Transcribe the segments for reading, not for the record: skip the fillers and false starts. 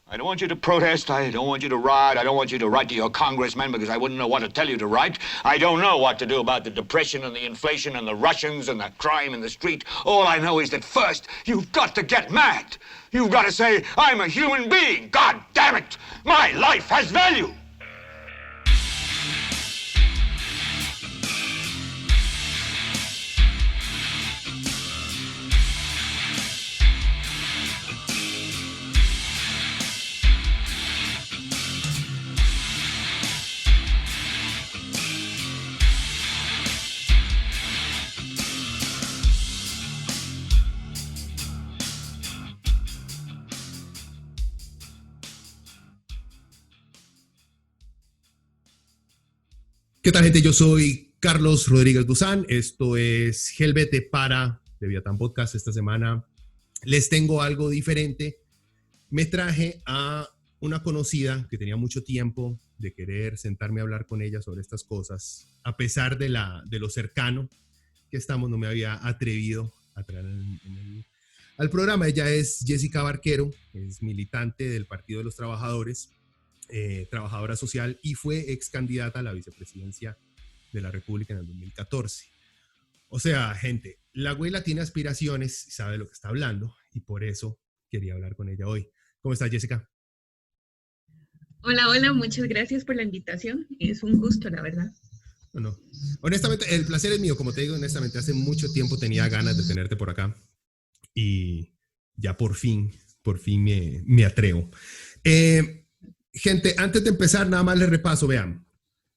I don't want you to protest. I don't want you to riot. I don't want you to write to your congressman because I wouldn't know what to tell you to write. I don't know what to do about the depression and the inflation and the Russians and the crime in the street. All I know is that first, you've got to get mad. You've got to say, I'm a human being. God damn it. My life has value. ¿Qué tal, gente? Yo soy Carlos Rodríguez Guzán. Esto es Gelbete para Leviatán Podcast. Esta semana les tengo algo diferente. Me traje a una conocida que tenía mucho tiempo de querer sentarme a hablar con ella sobre estas cosas. A pesar de lo cercano que estamos, no me había atrevido a traer al programa. Ella es Jessica Barquero, es militante del Partido de los Trabajadores. Trabajadora social y fue ex candidata a la vicepresidencia de la República en el 2014. O sea, gente, la abuela tiene aspiraciones y sabe de lo que está hablando y por eso quería hablar con ella hoy. ¿Cómo estás, Jessica? Hola, hola, muchas gracias por la invitación. Es un gusto, la verdad. No. Honestamente, el placer es mío. Como te digo, honestamente, hace mucho tiempo tenía ganas de tenerte por acá y ya por fin me atrevo. Gente, antes de empezar, nada más les repaso, vean.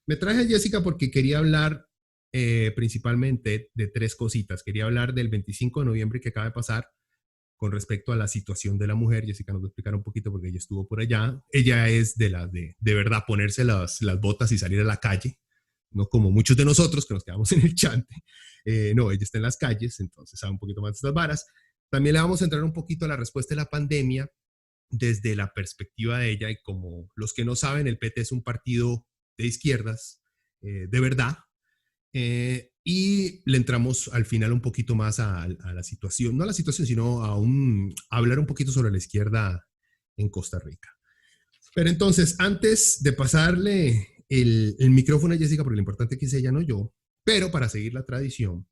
Me traje a Jessica porque quería hablar principalmente de tres cositas. Quería hablar del 25 de noviembre que acaba de pasar con respecto a la situación de la mujer. Jessica nos va a explicar un poquito porque ella estuvo por allá. Ella es de verdad ponerse las botas y salir a la calle, no como muchos de nosotros que nos quedamos en el chante. No, ella está en las calles, entonces sabe un poquito más de estas varas. También le vamos a entrar un poquito a la respuesta de la pandemia desde la perspectiva de ella, y como los que no saben, el PT es un partido de izquierdas, de verdad, y le entramos al final un poquito más a la situación, no a la situación, sino a hablar un poquito sobre la izquierda en Costa Rica. Pero entonces, antes de pasarle el micrófono a Jessica, porque lo importante es que es ella, no yo, pero para seguir la tradición,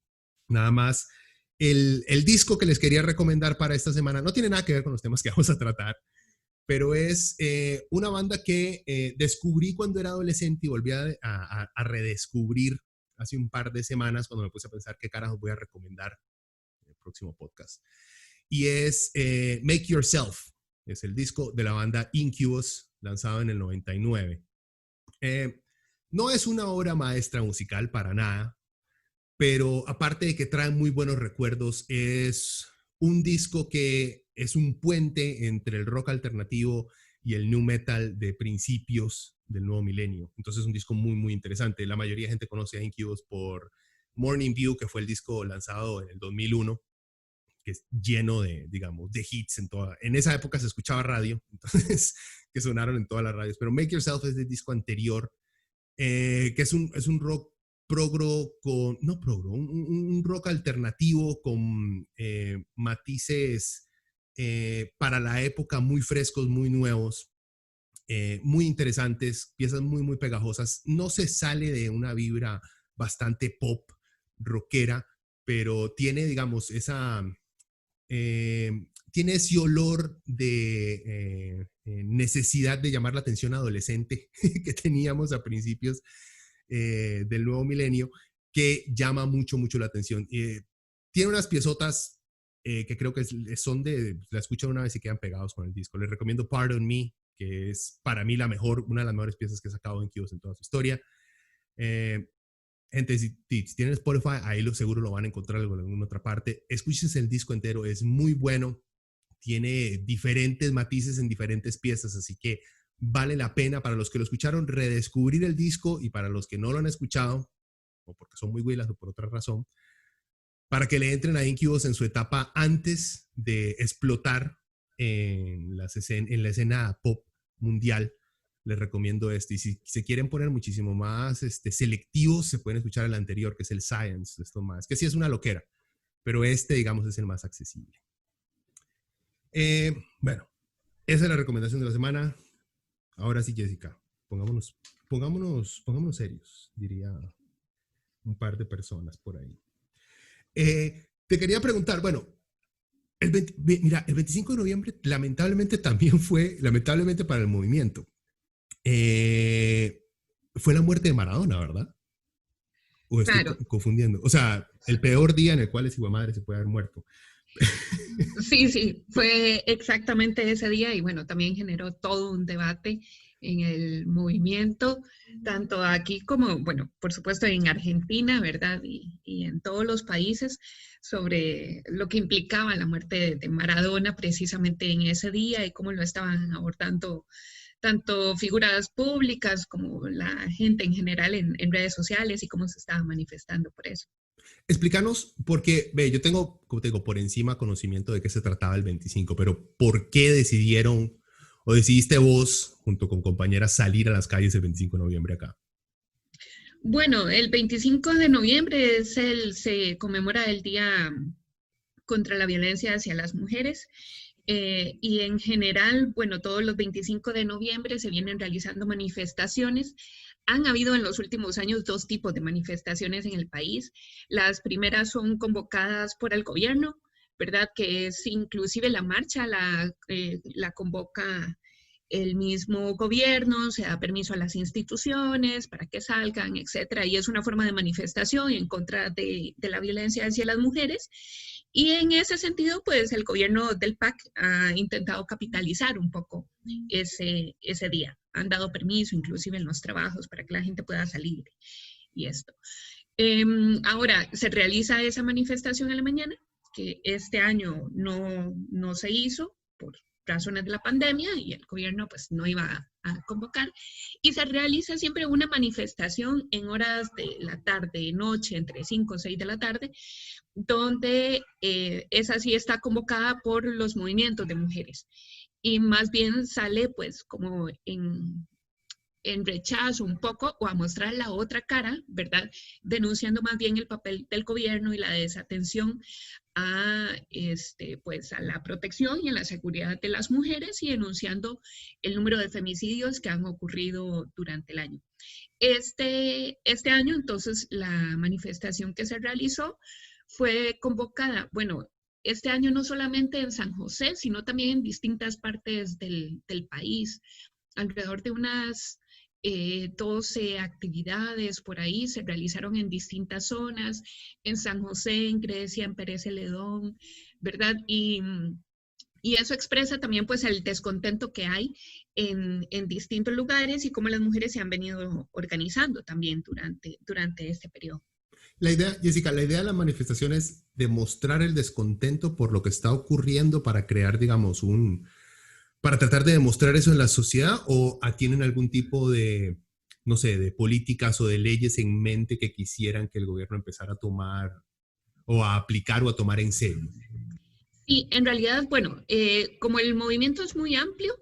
nada más, el disco que les quería recomendar para esta semana no tiene nada que ver con los temas que vamos a tratar, pero es una banda que descubrí cuando era adolescente y volví a redescubrir hace un par de semanas cuando me puse a pensar qué carajos voy a recomendar en el próximo podcast. Y es Make Yourself, es el disco de la banda Incubus, lanzado en el 99. No es una obra maestra musical para nada, pero aparte de que trae muy buenos recuerdos, es un disco que es un puente entre el rock alternativo y el nu metal de principios del nuevo milenio. Entonces es un disco muy, muy interesante. La mayoría de gente conoce a Incubus por Morning View, que fue el disco lanzado en el 2001, que es lleno de, digamos, de hits. En esa época se escuchaba radio, entonces, que sonaron en todas las radios. Pero Make Yourself es del disco anterior, que es un rock un rock alternativo con matices para la época muy frescos, muy nuevos, muy interesantes, piezas muy, muy pegajosas. No se sale de una vibra bastante pop, rockera, pero tiene, digamos, tiene ese olor de necesidad de llamar la atención adolescente que teníamos a principios del nuevo milenio, que llama mucho, mucho la atención. Tiene unas piezotas que creo que la escuchan una vez y quedan pegados con el disco. Les recomiendo Pardon Me, que es para mí una de las mejores piezas que ha sacado Incubus en toda su historia. Gente, si tienen Spotify, ahí seguro lo van a encontrar en alguna otra parte. Escúchense el disco entero, es muy bueno. Tiene diferentes matices en diferentes piezas, así que vale la pena para los que lo escucharon redescubrir el disco, y para los que no lo han escuchado, o porque son muy huilas o por otra razón, para que le entren a Incubus en su etapa antes de explotar en la escena pop mundial. Les recomiendo este. Y si se quieren poner muchísimo más selectivos, se pueden escuchar el anterior, que es el Science, esto más, que sí es una loquera, pero digamos, es el más accesible. Bueno, Esa es la recomendación de la semana. Ahora sí, Jessica, pongámonos serios, diría un par de personas por ahí. Te quería preguntar, bueno, mira, el 25 de noviembre lamentablemente también fue, lamentablemente para el movimiento, fue la muerte de Maradona, ¿verdad? O estoy Claro, confundiendo. O sea, el peor día en el cual ese hijo de madre se puede haber muerto. sí, sí, fue exactamente ese día y bueno, también generó todo un debate en el movimiento, tanto aquí como, bueno, por supuesto en Argentina, ¿verdad? Y en todos los países sobre lo que implicaba la muerte de Maradona precisamente en ese día y cómo lo estaban abordando tanto figuras públicas como la gente en general en redes sociales y cómo se estaba manifestando por eso. Explícanos, porque, ve, yo tengo, como te digo, por encima conocimiento de qué se trataba el 25, pero ¿por qué decidieron o decidiste vos, junto con compañeras, salir a las calles el 25 de noviembre acá? Bueno, el 25 de noviembre se conmemora el Día contra la Violencia hacia las Mujeres. Y en general, bueno, todos los 25 de noviembre se vienen realizando manifestaciones. Han habido en los últimos años dos tipos de manifestaciones en el país. Las primeras son convocadas por el gobierno, ¿verdad? Que es inclusive la marcha, la convoca el mismo gobierno, se da permiso a las instituciones para que salgan, etcétera, y es una forma de manifestación en contra de la violencia hacia las mujeres. Y en ese sentido, pues el gobierno del PAC ha intentado capitalizar un poco ese día. Han dado permiso, inclusive en los trabajos, para que la gente pueda salir y esto. Ahora, se realiza esa manifestación en la mañana, que este año no se hizo por razones de la pandemia y el gobierno pues no iba a convocar, y se realiza siempre una manifestación en horas de la tarde, noche, entre 5 o 6 de la tarde, donde esa sí está convocada por los movimientos de mujeres y más bien sale pues como en rechazo un poco o a mostrar la otra cara, ¿verdad? Denunciando más bien el papel del gobierno y la desatención a, pues, a la protección y a la seguridad de las mujeres y denunciando el número de femicidios que han ocurrido durante el año. Este año, entonces, la manifestación que se realizó fue convocada, bueno, este año no solamente en San José, sino también en distintas partes del país, alrededor de unas 12 actividades por ahí se realizaron en distintas zonas, en San José, en Grecia, en Pérez Celedón, ¿verdad? Y eso expresa también pues el descontento que hay en distintos lugares y cómo las mujeres se han venido organizando también durante este periodo. La idea, Jessica, la idea de la manifestación es demostrar el descontento por lo que está ocurriendo para crear, digamos, para tratar de demostrar eso en la sociedad, o tienen algún tipo de, no sé, de políticas o de leyes en mente que quisieran que el gobierno empezara a tomar o a aplicar o a tomar en serio. Sí, en realidad, bueno, como el movimiento es muy amplio,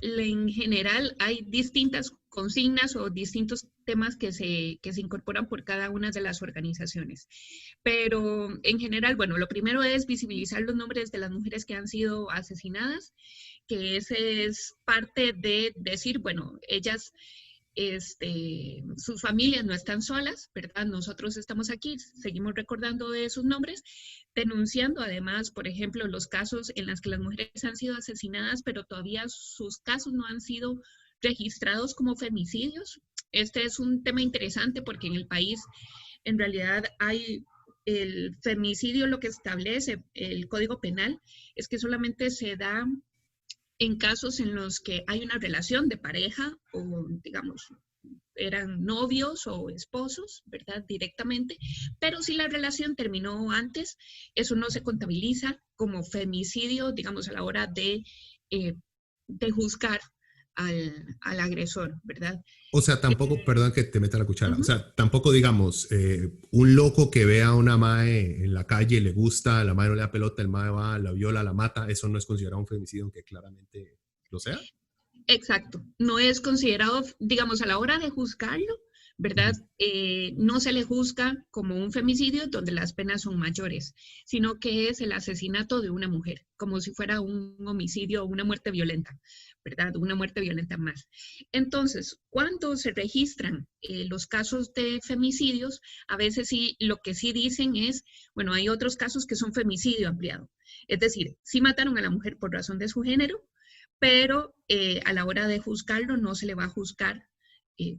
en general hay distintas consignas o distintos temas que se incorporan por cada una de las organizaciones. Pero en general, bueno, lo primero es visibilizar los nombres de las mujeres que han sido asesinadas, que ese es parte de decir, bueno, ellas, sus familias no están solas, ¿verdad? Nosotros estamos aquí, seguimos recordando de sus nombres, denunciando además, por ejemplo, los casos en los que las mujeres han sido asesinadas, pero todavía sus casos no han sido registrados como femicidios. Este es un tema interesante porque en el país en realidad hay el femicidio, lo que establece el Código Penal es que solamente se da en casos en los que hay una relación de pareja o, digamos, eran novios o esposos, ¿verdad? Directamente, pero si la relación terminó antes, eso no se contabiliza como femicidio, digamos, a la hora de juzgar al agresor, ¿verdad? O sea, tampoco, perdón que te meta la cuchara, o Uh-huh. sea, tampoco digamos, un loco que vea a una mae en la calle, le gusta, la mae no le da pelota, el mae va, la viola, la mata, eso no es considerado un femicidio, aunque claramente lo sea. Exacto, no es considerado, digamos, a la hora de juzgarlo, ¿verdad? No se le juzga como un femicidio donde las penas son mayores, sino que es el asesinato de una mujer, como si fuera un homicidio o una muerte violenta, ¿verdad? Una muerte violenta más. Entonces, cuando se registran los casos de femicidios, a veces sí, lo que sí dicen es, bueno, hay otros casos que son femicidio ampliado. Es decir, sí mataron a la mujer por razón de su género, pero a la hora de juzgarlo no se le va a juzgar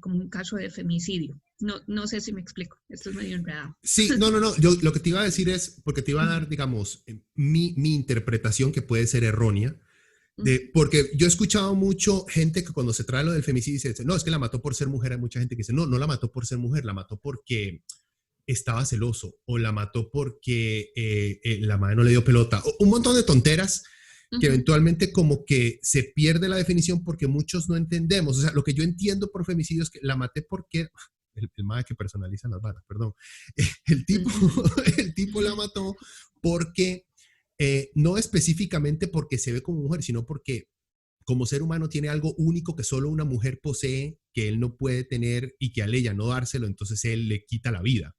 como un caso de femicidio. No sé si me explico, esto es medio enredado. Sí, no, yo lo que te iba a decir es, porque te iba a dar, digamos, mi interpretación que puede ser errónea, porque yo he escuchado mucho gente que cuando se trae lo del femicidio dice, no, es que la mató por ser mujer. Hay mucha gente que dice, no la mató por ser mujer, la mató porque estaba celoso, o la mató porque la madre no le dio pelota, o un montón de tonteras que eventualmente como que se pierde la definición porque muchos no entendemos. O sea, lo que yo entiendo por femicidio es que la maté porque el madre que personaliza las balas, perdón. El tipo la mató porque no específicamente porque se ve como mujer, sino porque como ser humano tiene algo único que solo una mujer posee, que él no puede tener y que al ella no dárselo, entonces él le quita la vida.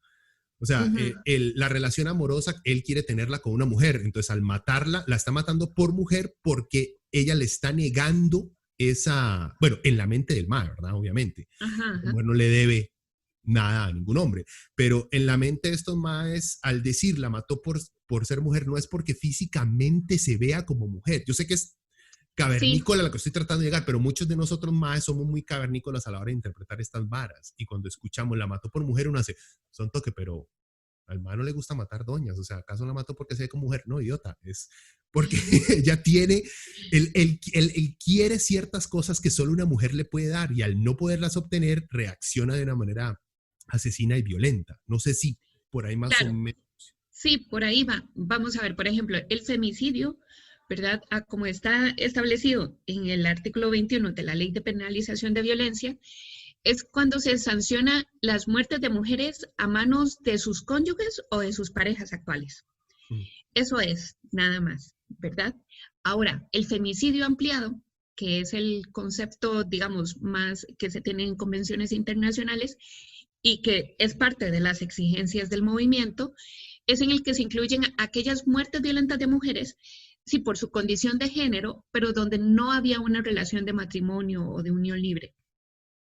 O sea, la relación amorosa, él quiere tenerla con una mujer, entonces al matarla, la está matando por mujer porque ella le está negando esa, bueno, en la mente del mal, ¿verdad? Obviamente. La mujer no le debe nada a ningún hombre, pero en la mente de estos maes, al decir la mató por ser mujer, no es porque físicamente se vea como mujer. Yo sé que es cavernícola la que estoy tratando de llegar, pero muchos de nosotros maes somos muy cavernícolas a la hora de interpretar estas varas, y cuando escuchamos la mató por mujer, uno hace, son toque, pero al mae no le gusta matar doñas, o sea, ¿acaso la mató porque se ve como mujer? No, idiota, es porque ella tiene, él quiere ciertas cosas que solo una mujer le puede dar, y al no poderlas obtener, reacciona de una manera asesina y violenta. No sé si por ahí más o menos. Sí, por ahí va. Vamos a ver, por ejemplo, el femicidio, ¿verdad? Como está establecido en el artículo 21 de la Ley de Penalización de Violencia, es cuando se sanciona las muertes de mujeres a manos de sus cónyuges o de sus parejas actuales. Eso es, nada más, ¿verdad? Ahora, el femicidio ampliado, que es el concepto, digamos, más que se tiene en convenciones internacionales y que es parte de las exigencias del movimiento, es en el que se incluyen aquellas muertes violentas de mujeres, sí, por su condición de género, pero donde no había una relación de matrimonio o de unión libre.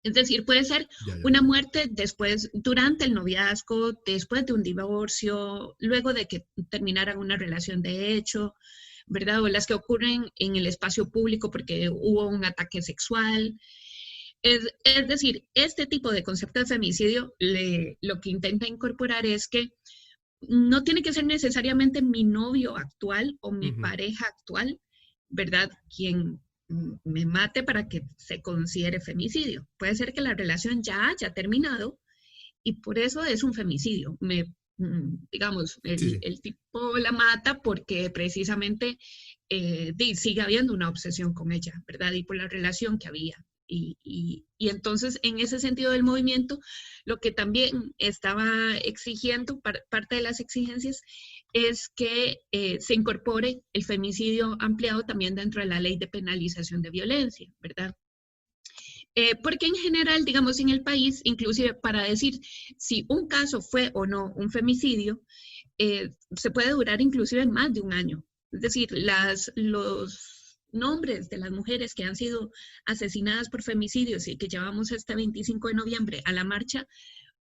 Es decir, puede ser una muerte después, durante el noviazgo, después de un divorcio, luego de que terminaran una relación de hecho, ¿verdad? O las que ocurren en el espacio público porque hubo un ataque sexual. Es decir, este tipo de concepto de femicidio lo que intenta incorporar es que no tiene que ser necesariamente mi novio actual o mi pareja actual, ¿verdad? Quien me mate para que se considere femicidio. Puede ser que la relación ya haya terminado y por eso es un femicidio. Digamos, el tipo la mata porque precisamente sigue habiendo una obsesión con ella, ¿verdad? Y por la relación que había. Y entonces, en ese sentido del movimiento, lo que también estaba exigiendo, parte de las exigencias, es que se incorpore el femicidio ampliado también dentro de la Ley de Penalización de Violencia, ¿verdad? Porque en general, digamos, en el país, inclusive para decir si un caso fue o no un femicidio, se puede durar inclusive más de un año. Es decir, los nombres de las mujeres que han sido asesinadas por femicidios y que llevamos este 25 de noviembre a la marcha,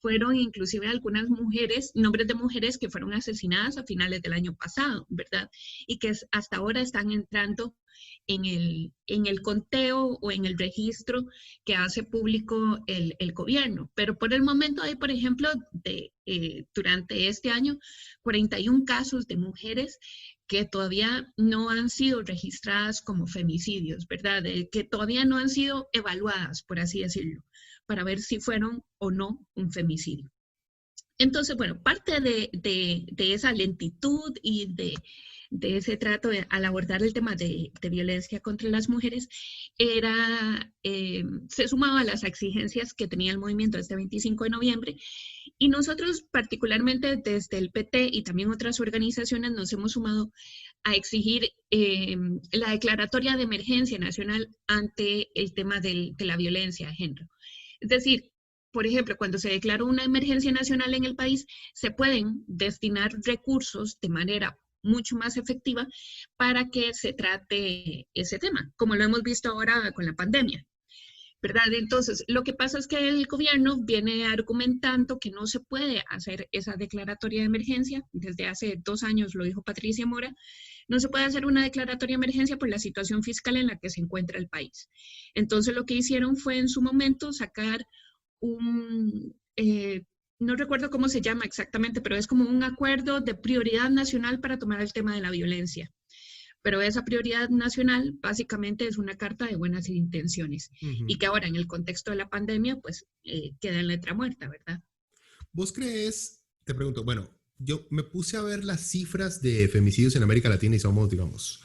fueron inclusive algunas mujeres, nombres de mujeres que fueron asesinadas a finales del año pasado, ¿verdad? Y que hasta ahora están entrando en el conteo o en el registro que hace público el gobierno. Pero por el momento hay, por ejemplo, durante este año, 41 casos de mujeres que todavía no han sido registradas como femicidios, ¿verdad? Que todavía no han sido evaluadas, por así decirlo, para ver si fueron o no un femicidio. Entonces, bueno, parte de esa lentitud y de ese trato al abordar el tema de violencia contra las mujeres se sumaba a las exigencias que tenía el movimiento este 25 de noviembre, y nosotros particularmente desde el PT y también otras organizaciones nos hemos sumado a exigir la declaratoria de emergencia nacional ante el tema de la violencia de género. Es decir, por ejemplo, cuando se declaró una emergencia nacional en el país, se pueden destinar recursos de manera mucho más efectiva para que se trate ese tema, como lo hemos visto ahora con la pandemia, ¿verdad? Entonces, lo que pasa es que el gobierno viene argumentando que no se puede hacer esa declaratoria de emergencia. Desde hace 2 años lo dijo Patricia Mora. No se puede hacer una declaratoria de emergencia por la situación fiscal en la que se encuentra el país. Entonces, lo que hicieron fue en su momento sacar no recuerdo cómo se llama exactamente, pero es como un acuerdo de prioridad nacional para tomar el tema de la violencia. Pero esa prioridad nacional básicamente es una carta de buenas intenciones y que ahora en el contexto de la pandemia pues queda en letra muerta, ¿verdad? ¿Vos crees, te pregunto, bueno, yo me puse a ver las cifras de femicidios en América Latina y somos, digamos,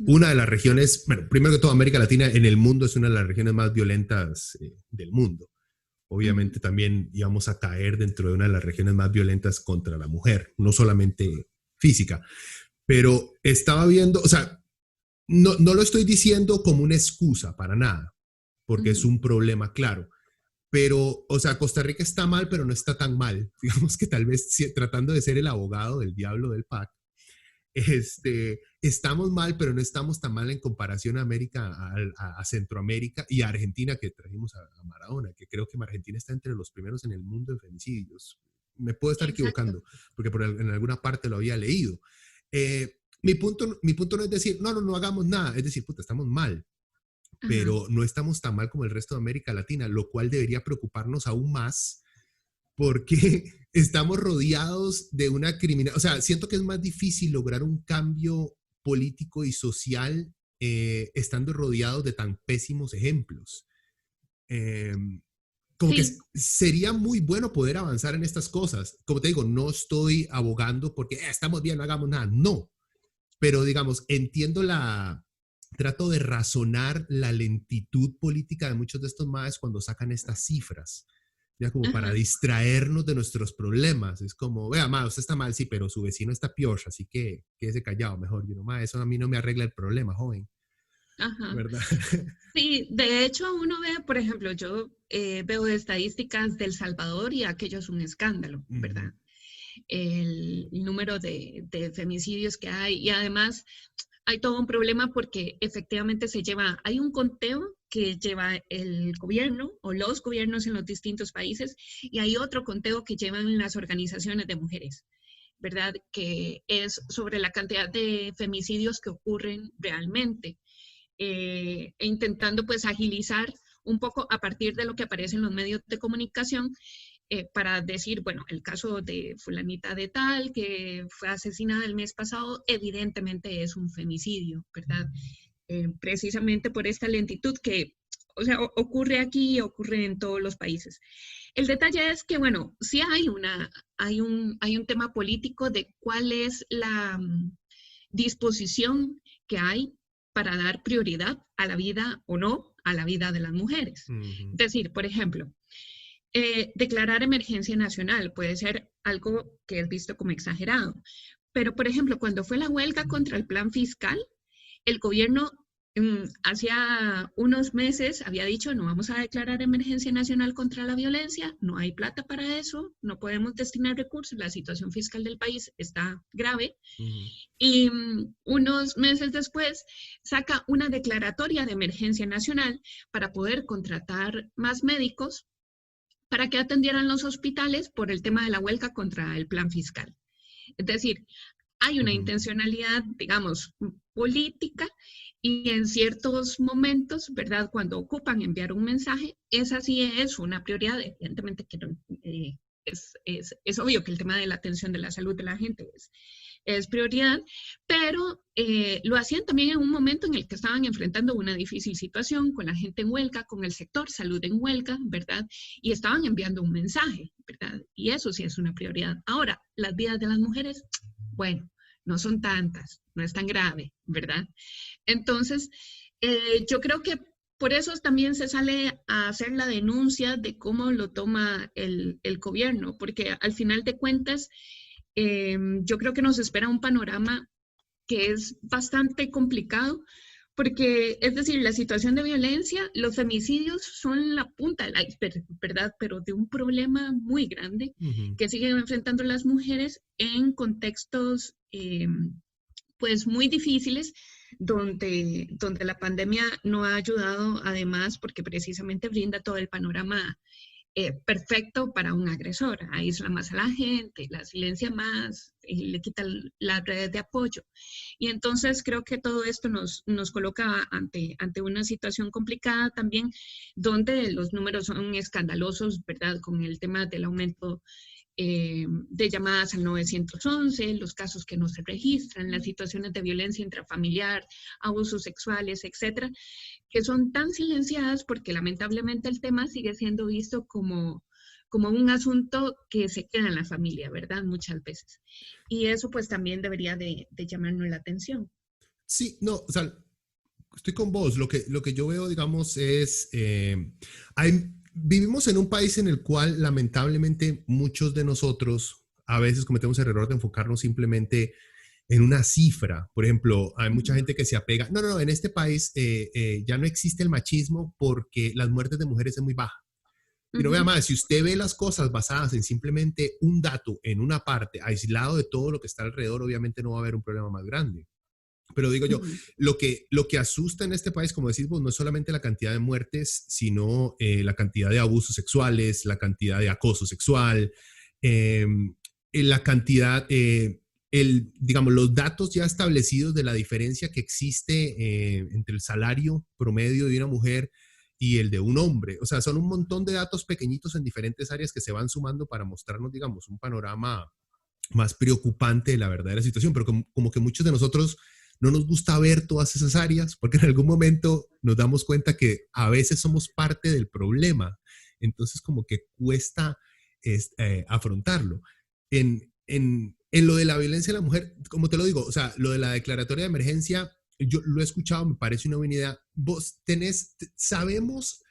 una de las regiones, bueno, primero que todo, América Latina en el mundo es una de las regiones más violentas del mundo. Obviamente también íbamos a caer dentro de una de las regiones más violentas contra la mujer, no solamente física. Pero estaba viendo, o sea, no lo estoy diciendo como una excusa para nada, porque es un problema claro. Pero, o sea, Costa Rica está mal, pero no está tan mal. Digamos que tal vez tratando de ser el abogado del diablo del PAC, estamos mal, pero no estamos tan mal en comparación a América, a Centroamérica y a Argentina, que trajimos a Maradona, que creo que Argentina está entre los primeros en el mundo en femicidios. Me puedo estar equivocando, porque en alguna parte lo había leído. Mi punto no es decir, no hagamos nada, es decir, puta, estamos mal, pero no estamos tan mal como el resto de América Latina, lo cual debería preocuparnos aún más porque estamos rodeados de una criminalidad. O sea, siento que es más difícil lograr un cambio político y social estando rodeados de tan pésimos ejemplos. Como que sería muy bueno poder avanzar en estas cosas. Como te digo, no estoy abogando porque estamos bien, no hagamos nada. No. Pero, digamos, trato de razonar la lentitud política de muchos de estos maes cuando sacan estas cifras. Ya como para distraernos de nuestros problemas. Es como, vea, ma, usted está mal, sí, pero su vecino está peor, así que quédese callado mejor. You know, ma, eso a mí no me arregla el problema, joven. ¿Verdad? Sí, de hecho uno ve, por ejemplo, yo veo estadísticas del Salvador y aquello es un escándalo, ¿verdad? El número de femicidios que hay y además hay todo un problema porque efectivamente hay un conteo que lleva el gobierno o los gobiernos en los distintos países y hay otro conteo que llevan las organizaciones de mujeres, ¿verdad? Que es sobre la cantidad de femicidios que ocurren realmente, e intentando pues agilizar un poco a partir de lo que aparece en los medios de comunicación para decir, bueno, el caso de fulanita de tal que fue asesinada el mes pasado, evidentemente es un femicidio, ¿verdad? Precisamente por esta lentitud que, o sea, ocurre aquí y ocurre en todos los países. El detalle es que, bueno, sí hay un tema político de cuál es la disposición que hay para dar prioridad a la vida o no a la vida de las mujeres. Es decir, por ejemplo, declarar emergencia nacional puede ser algo que es visto como exagerado, pero por ejemplo, cuando fue la huelga contra el plan fiscal, el gobierno hacía unos meses había dicho no vamos a declarar emergencia nacional contra la violencia, no hay plata para eso, no podemos destinar recursos, la situación fiscal del país está grave. Y unos meses después saca una declaratoria de emergencia nacional para poder contratar más médicos para que atendieran los hospitales por el tema de la huelga contra el plan fiscal. Es decir, hay una intencionalidad, digamos, política y en ciertos momentos, ¿verdad? Cuando ocupan enviar un mensaje, esa sí es una prioridad. Evidentemente que no, es obvio que el tema de la atención de la salud de la gente es prioridad, pero lo hacían también en un momento en el que estaban enfrentando una difícil situación con la gente en huelga, con el sector salud en huelga, ¿verdad? Y estaban enviando un mensaje, ¿verdad? Y eso sí es una prioridad. Ahora, las vidas de las mujeres, bueno, no son tantas, no es tan grave, ¿verdad? Entonces, yo creo que por eso también se sale a hacer la denuncia de cómo lo toma el gobierno, porque al final de cuentas, yo creo que nos espera un panorama que es bastante complicado, Porque, es decir, la situación de violencia, los femicidios son la punta del iceberg, ¿verdad? Pero de un problema muy grande Ujú. que siguen enfrentando las mujeres en contextos, pues, muy difíciles, donde la pandemia no ha ayudado, además, porque precisamente brinda todo el panorama perfecto para un agresor. Aísla más a la gente, la silencia más, le quita las redes de apoyo. Y entonces creo que todo esto nos coloca ante una situación complicada también, donde los números son escandalosos, ¿verdad? Con el tema del aumento de llamadas al 911, los casos que no se registran, las situaciones de violencia intrafamiliar, abusos sexuales, etcétera, que son tan silenciadas porque lamentablemente el tema sigue siendo visto como un asunto que se queda en la familia, ¿verdad? Muchas veces. Y eso pues también debería de llamarnos la atención. Sí, no, o sea, estoy con vos. Lo que yo veo, digamos, es, vivimos en un país en el cual lamentablemente muchos de nosotros a veces cometemos el error de enfocarnos simplemente en una cifra. Por ejemplo, hay mucha gente que se apega, no, no, no, en este país ya no existe el machismo porque las muertes de mujeres es muy baja. Pero vea Ujú, más, si usted ve las cosas basadas en simplemente un dato en una parte, aislado de todo lo que está alrededor, obviamente no va a haber un problema más grande. Pero digo yo, ujú, lo que asusta en este país, como decís vos, no es solamente la cantidad de muertes, sino la cantidad de abusos sexuales, la cantidad de acoso sexual, eh, la cantidad, digamos, los datos ya establecidos de la diferencia que existe entre el salario promedio de una mujer y el de un hombre. O sea, son un montón de datos pequeñitos en diferentes áreas que se van sumando para mostrarnos, digamos, un panorama más preocupante de la verdadera situación, pero como que muchos de nosotros no nos gusta ver todas esas áreas porque en algún momento nos damos cuenta que a veces somos parte del problema. Entonces como que cuesta afrontarlo. En lo de la violencia de la mujer, como te lo digo, o sea, lo de la declaratoria de emergencia, yo lo he escuchado, me parece una buena idea. Vos sabemos,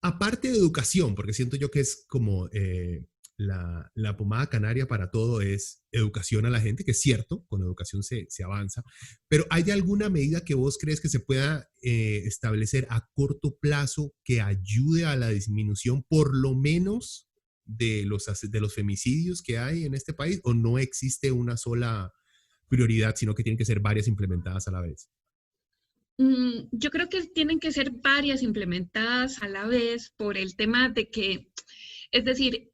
aparte de educación, porque siento yo que es como la pomada canaria para todo es educación a la gente, que es cierto, con educación se avanza, pero ¿hay alguna medida que vos crees que se pueda establecer a corto plazo que ayude a la disminución, por lo menos, de los femicidios que hay en este país? ¿O no existe una sola prioridad, sino que tienen que ser varias implementadas a la vez? Yo creo que tienen que ser varias implementadas a la vez por el tema de que, es decir,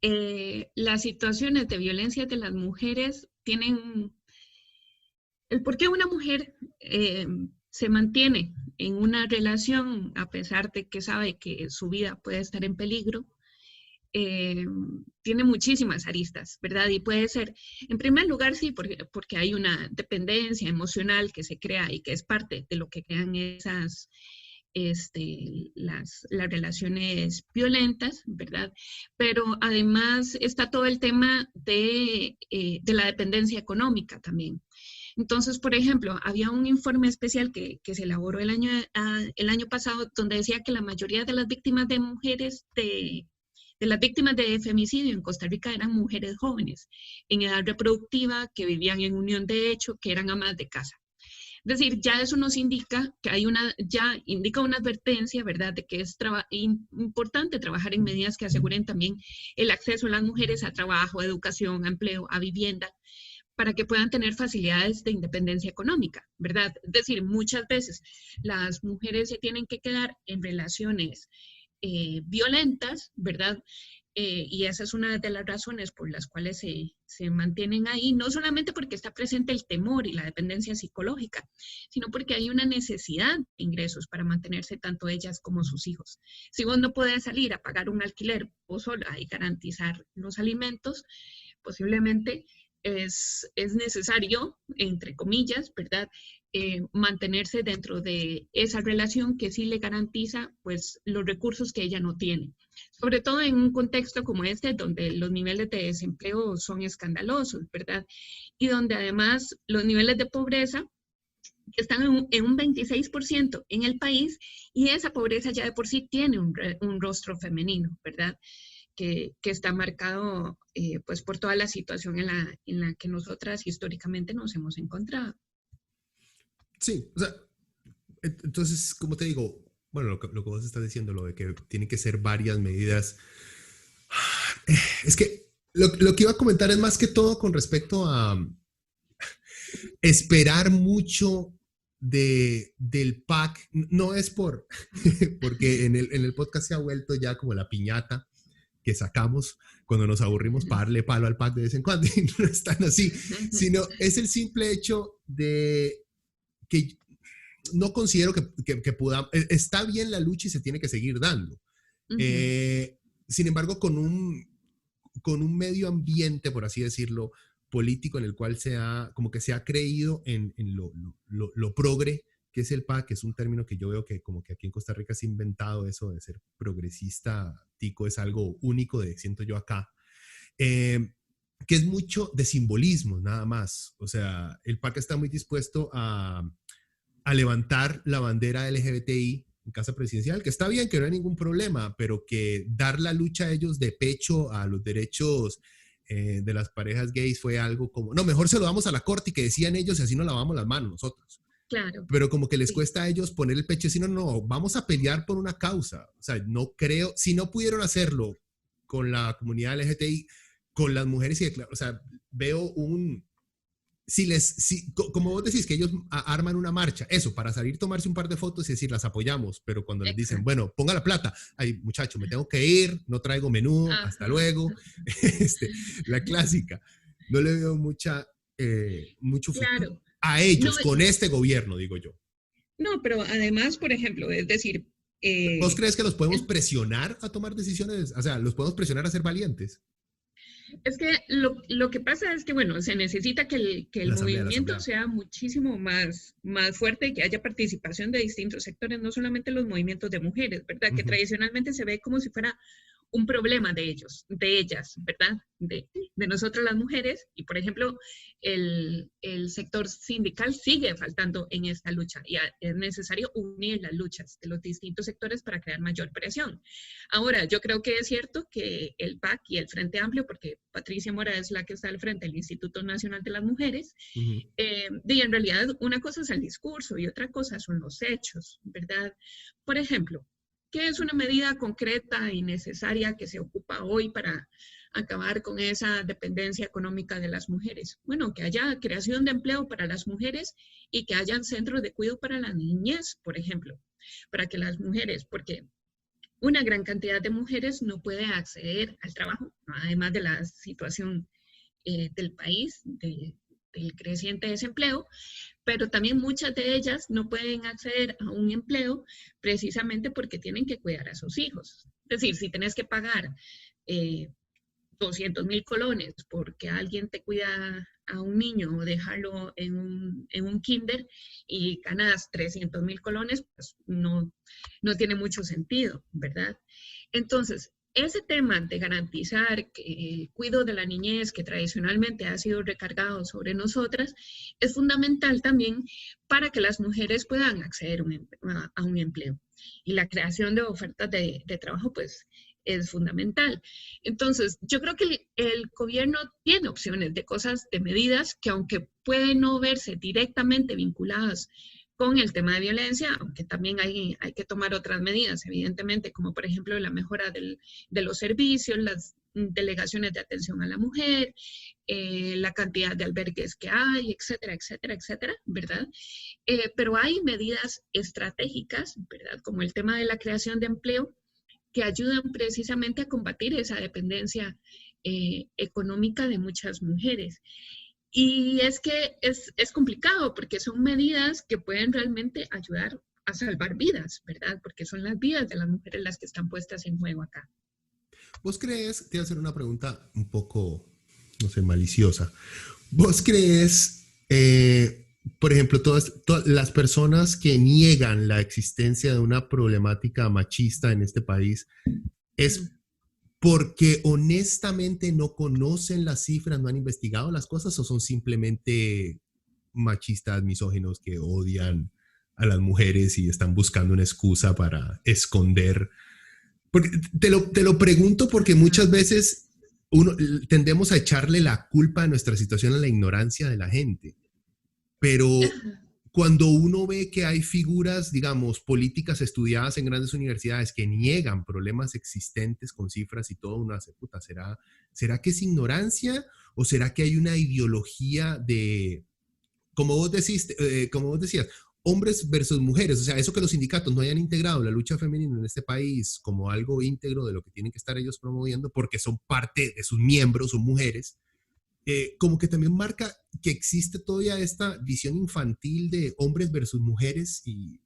las situaciones de violencia de las mujeres tienen el por qué una mujer se mantiene en una relación a pesar de que sabe que su vida puede estar en peligro. eh, Tiene muchísimas aristas, ¿verdad? Y puede ser, en primer lugar, sí, porque hay una dependencia emocional que se crea y que es parte de lo que crean las relaciones violentas, ¿verdad? Pero además está todo el tema de la dependencia económica también. Entonces, por ejemplo, había un informe especial que se elaboró el año pasado donde decía que la mayoría de las víctimas de mujeres de las víctimas de femicidio en Costa Rica eran mujeres jóvenes, en edad reproductiva, que vivían en unión de hecho, que eran amas de casa. Es decir, ya eso nos indica que ya indica una advertencia, ¿verdad?, de que es importante trabajar en medidas que aseguren también el acceso de las mujeres a trabajo, a educación, a empleo, a vivienda, para que puedan tener facilidades de independencia económica, ¿verdad? Es decir, muchas veces las mujeres se tienen que quedar en relaciones violentas, ¿verdad? Y esa es una de las razones por las cuales se mantienen ahí, no solamente porque está presente el temor y la dependencia psicológica, sino porque hay una necesidad de ingresos para mantenerse tanto ellas como sus hijos. Si vos no puedes salir a pagar un alquiler vos sola y garantizar los alimentos, posiblemente es necesario, entre comillas, ¿verdad? Mantenerse dentro de esa relación que sí le garantiza pues los recursos que ella no tiene. Sobre todo en un contexto como este, donde los niveles de desempleo son escandalosos, ¿verdad? Y donde además los niveles de pobreza están en un 26% en el país y esa pobreza ya de por sí tiene un rostro femenino, ¿verdad? Que está marcado pues por toda la situación en la que nosotras históricamente nos hemos encontrado. Sí, o sea, entonces, como te digo, bueno, lo que vos estás diciendo, lo de que tienen que ser varias medidas. Es que lo que iba a comentar es más que todo con respecto a esperar mucho del PAC. No es porque en el podcast se ha vuelto ya como la piñata que sacamos cuando nos aburrimos para darle palo al PAC de vez en cuando, y no es tan así, sino es el simple hecho de que no considero que podamos, está bien la lucha y se tiene que seguir dando. Sin embargo, con un medio ambiente, por así decirlo, político en el cual como que se ha creído en lo progre, que es el PAC, que es un término que yo veo que como que aquí en Costa Rica se ha inventado eso de ser progresista, tico, es algo único, siento yo acá, que es mucho de simbolismo, nada más. O sea, el PAC está muy dispuesto a levantar la bandera LGBTI en casa presidencial, que está bien, que no hay ningún problema, pero que dar la lucha a ellos de pecho a los derechos de las parejas gays fue algo como, no, mejor se lo damos a la corte y que decían ellos y así nos lavamos las manos nosotros. Claro. Pero como que les cuesta a ellos poner el pecho, sino no, vamos a pelear por una causa. O sea, no creo, si no pudieron hacerlo con la comunidad LGBTI, con las mujeres, o sea, veo como vos decís, que ellos arman una marcha, eso, para salir, tomarse un par de fotos y decir, las apoyamos, pero cuando les dicen, bueno, ponga la plata, ay, muchacho, me tengo que ir, no traigo menú, hasta luego, la clásica. No le veo mucho futuro a ellos, con este gobierno, digo yo. No, pero además, por ejemplo, es decir... ¿Vos crees que los podemos presionar a tomar decisiones? O sea, ¿los podemos presionar a ser valientes? Es que lo que pasa es que, bueno, se necesita que el movimiento sea muchísimo más fuerte y que haya participación de distintos sectores, no solamente los movimientos de mujeres, ¿verdad? Que tradicionalmente se ve como si fuera un problema de ellas, ¿verdad? De nosotras las mujeres. Y, por ejemplo, el sector sindical sigue faltando en esta lucha y es necesario unir las luchas de los distintos sectores para crear mayor presión. Ahora, yo creo que es cierto que el PAC y el Frente Amplio, porque Patricia Mora es la que está al frente del Instituto Nacional de las Mujeres, y en realidad una cosa es el discurso y otra cosa son los hechos, ¿verdad? Por ejemplo, ¿qué es una medida concreta y necesaria que se ocupa hoy para acabar con esa dependencia económica de las mujeres? Bueno, que haya creación de empleo para las mujeres y que hayan centros de cuidado para la niñez, por ejemplo, para que las mujeres, porque una gran cantidad de mujeres no puede acceder al trabajo, además de la situación del país, del creciente desempleo, pero también muchas de ellas no pueden acceder a un empleo precisamente porque tienen que cuidar a sus hijos. Es decir, si tenés que pagar 200,000 colones porque alguien te cuida a un niño o dejarlo en un kinder y ganas 300,000 colones, pues no tiene mucho sentido, ¿verdad? Entonces, ese tema de garantizar que el cuidado de la niñez, que tradicionalmente ha sido recargado sobre nosotras, es fundamental también para que las mujeres puedan acceder a un empleo. Y la creación de ofertas de trabajo, pues, es fundamental. Entonces, yo creo que el gobierno tiene opciones de cosas, de medidas que aunque pueden no verse directamente vinculadas con el tema de violencia, aunque también hay que tomar otras medidas, evidentemente, como por ejemplo la mejora de los servicios, las delegaciones de atención a la mujer, la cantidad de albergues que hay, etcétera, etcétera, etcétera, ¿verdad? Pero hay medidas estratégicas, ¿verdad? Como el tema de la creación de empleo, que ayudan precisamente a combatir esa dependencia económica de muchas mujeres. Y es que es complicado porque son medidas que pueden realmente ayudar a salvar vidas, ¿verdad? Porque son las vidas de las mujeres las que están puestas en juego acá. ¿Vos crees, te voy a hacer una pregunta un poco, no sé, maliciosa. ¿Vos crees, por ejemplo, todas las personas que niegan la existencia de una problemática machista en este país, es porque honestamente no conocen las cifras, no han investigado las cosas, o son simplemente machistas, misóginos que odian a las mujeres y están buscando una excusa para esconder? Porque te lo pregunto porque muchas veces tendemos a echarle la culpa de nuestra situación a la ignorancia de la gente, pero cuando uno ve que hay figuras, digamos, políticas estudiadas en grandes universidades que niegan problemas existentes con cifras y todo, uno hace, puta, ¿será que es ignorancia o será que hay una ideología de, como vos decías, hombres versus mujeres? O sea, eso que los sindicatos no hayan integrado la lucha femenina en este país como algo íntegro de lo que tienen que estar ellos promoviendo porque son parte de sus miembros, son mujeres. Como que también marca que existe todavía esta visión infantil de hombres versus mujeres y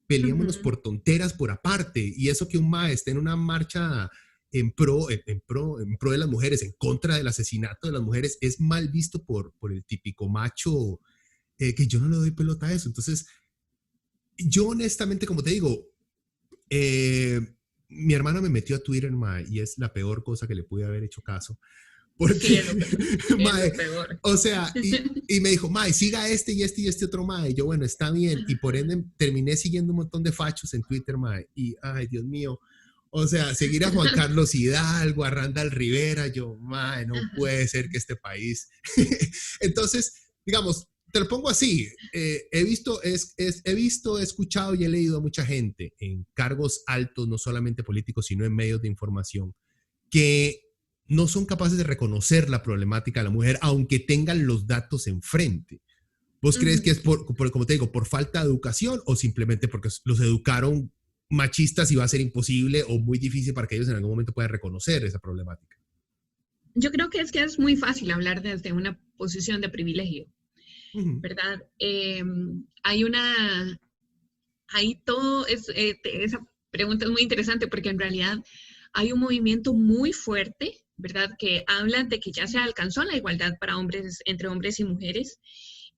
peleémonos por tonteras por aparte. Y eso que un mae esté en una marcha en pro de las mujeres, en contra del asesinato de las mujeres, es mal visto por el típico macho, que yo no le doy pelota a eso. Entonces, yo honestamente, como te digo, mi hermana me metió a Twitter, mae, y es la peor cosa que le pude haber hecho caso. Porque, Sí, es lo peor. mae, Es lo peor. o sea, y me dijo, mae, siga este y este y este otro, mae. Y yo, bueno, está bien. Y por ende terminé siguiendo un montón de fachos en Twitter, mae. Y, ay, Dios mío. O sea, seguir a Juan Carlos Hidalgo, a Randall Rivera, yo, mae, no puede ser que este país. Entonces, digamos, te lo pongo así. He visto, he escuchado y he leído a mucha gente en cargos altos, no solamente políticos, sino en medios de información, que no son capaces de reconocer la problemática de la mujer, aunque tengan los datos enfrente. ¿Vos crees que es como te digo, por falta de educación o simplemente porque los educaron machistas y va a ser imposible o muy difícil para que ellos en algún momento puedan reconocer esa problemática? Yo creo que es muy fácil hablar desde una posición de privilegio, ¿verdad? Esa pregunta es muy interesante porque en realidad hay un movimiento muy fuerte, ¿verdad? Que habla de que ya se alcanzó la igualdad para hombres, entre hombres y mujeres.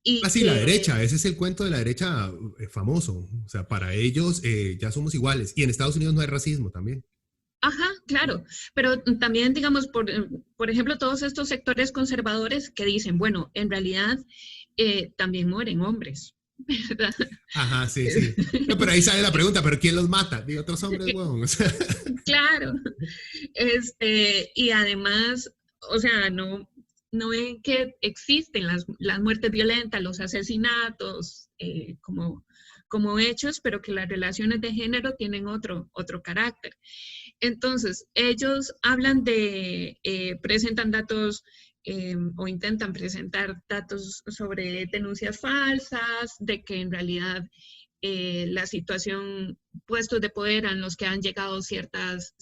Y sí, la derecha, ese es el cuento de la derecha famoso. O sea, para ellos ya somos iguales. Y en Estados Unidos no hay racismo también. Ajá, claro, pero también, digamos, por ejemplo, todos estos sectores conservadores que dicen, bueno, en realidad también mueren hombres, ¿verdad? Ajá, sí, sí. No, pero ahí sale la pregunta, ¿pero quién los mata? De otros hombres, huevón. O sea. Claro, y además, o sea, no ven que existen las muertes violentas, los asesinatos como hechos, pero que las relaciones de género tienen otro carácter. Entonces, ellos hablan presentan datos o intentan presentar datos sobre denuncias falsas, de que en realidad la situación, puestos de poder en los que han llegado ciertas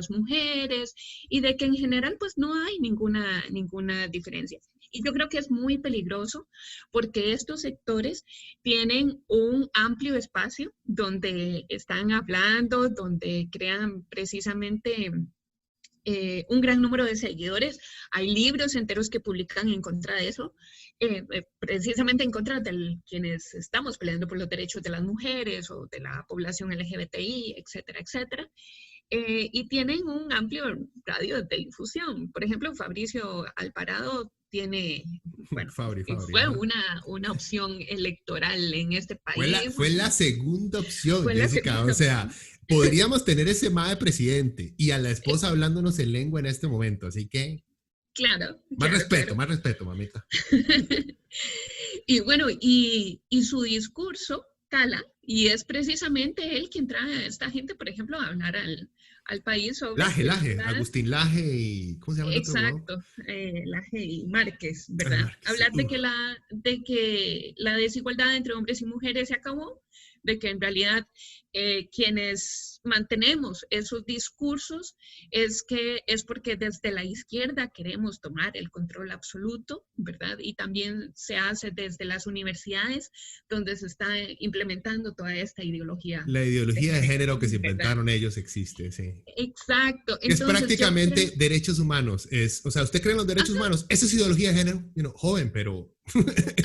mujeres y de que en general pues no hay ninguna diferencia. Y yo creo que es muy peligroso porque estos sectores tienen un amplio espacio donde están hablando, donde crean precisamente un gran número de seguidores. Hay libros enteros que publican en contra de eso, precisamente en contra de quienes estamos peleando por los derechos de las mujeres o de la población LGBTI, etcétera, etcétera. Y tienen un amplio radio de difusión. Por ejemplo, Fabricio Alvarado tiene, bueno, Fabri, fue una opción electoral en este país. Fue la segunda opción, Fue Jessica. segunda o sea, podríamos tener ese mae presidente y a la esposa hablándonos en lengua en este momento. Así que, claro. Más respeto, mamita. Y bueno, y su discurso cala, y es precisamente él quien trae a esta gente, por ejemplo, a hablar al país sobre... Laje, Agustín Laje y... ¿Cómo se llama el otro? Exacto, Laje y Márquez, ¿verdad? Márquez, hablar de que la desigualdad entre hombres y mujeres se acabó, de que en realidad quienes mantenemos esos discursos es porque desde la izquierda queremos tomar el control absoluto, ¿verdad? Y también se hace desde las universidades donde se está implementando toda esta ideología. La ideología de género que se inventaron ellos existe, sí. Exacto. Entonces, es prácticamente derechos humanos. O sea, ¿usted cree en los derechos humanos? Eso es ideología de género. Joven, pero...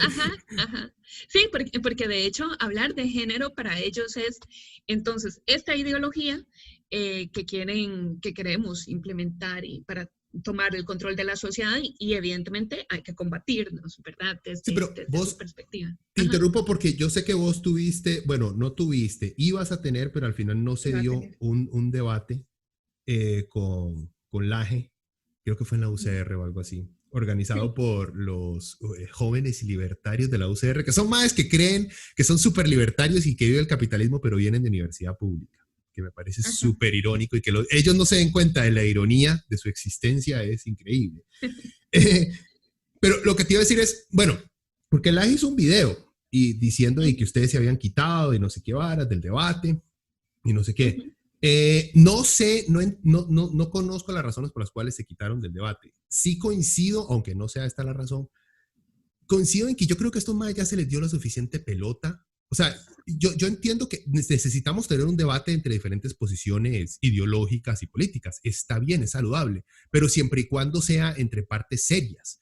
Ajá. Sí, porque de hecho hablar de género para ellos es, entonces, esta ideología que queremos implementar y para tomar el control de la sociedad y evidentemente hay que combatirnos, ¿verdad? Sí, pero desde vos, su perspectiva. Te interrumpo porque yo sé que vos no tuviste, ibas a tener, pero al final no se dio un debate con Laje, creo que fue en la UCR o algo así. organizado por los jóvenes libertarios de la UCR, que son más que creen que son súper libertarios y que viven el capitalismo, pero vienen de universidad pública, que me parece súper irónico y que ellos no se den cuenta de la ironía de su existencia, es increíble. Pero lo que te iba a decir es, bueno, porque Laje hizo un video y diciendo de que ustedes se habían quitado y no sé qué varas del debate y no sé qué. No sé, no conozco las razones por las cuales se quitaron del debate. Sí coincido, aunque no sea esta la razón, coincido en que yo creo que a estos más ya se les dio la suficiente pelota. O sea, yo entiendo que necesitamos tener un debate entre diferentes posiciones ideológicas y políticas. Está bien, es saludable, pero siempre y cuando sea entre partes serias.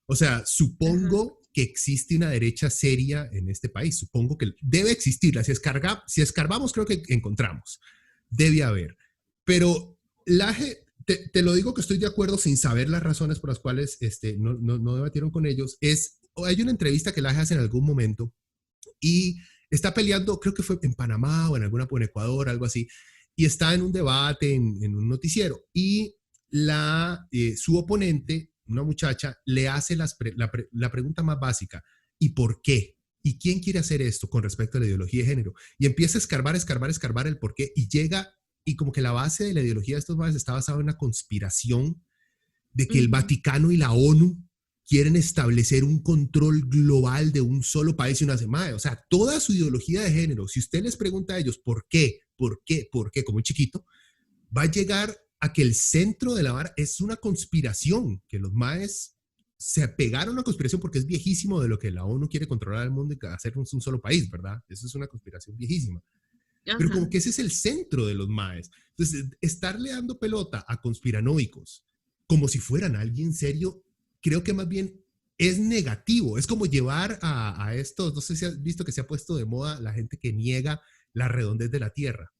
O sea, supongo que existe una derecha seria en este país. Supongo que debe existirla. Si escarbamos, creo que encontramos. Debe haber. Pero Laje, te lo digo que estoy de acuerdo sin saber las razones por las cuales no debatieron con ellos. Hay una entrevista que Laje hace en algún momento y está peleando, creo que fue en Panamá o en Ecuador, algo así, y está en un debate, en un noticiero, y su oponente, una muchacha, le hace la pregunta más básica: ¿y por qué? ¿Y quién quiere hacer esto con respecto a la ideología de género? Y empieza a escarbar el por qué, y llega, y como que la base de la ideología de estos madres está basada en una conspiración de que el Vaticano y la ONU quieren establecer un control global de un solo país y una semana. O sea, toda su ideología de género, si usted les pregunta a ellos por qué, como un chiquito, va a llegar a que el centro de la vara es una conspiración, que los maes se apegaron a una conspiración porque es viejísimo de lo que la ONU quiere controlar el mundo y hacer un solo país, ¿verdad? Eso es una conspiración viejísima. Pero como que ese es el centro de los maes. Entonces, estarle dando pelota a conspiranoicos como si fueran alguien serio, creo que más bien es negativo. Es como llevar a estos, no sé si has visto que se ha puesto de moda la gente que niega la redondez de la Tierra.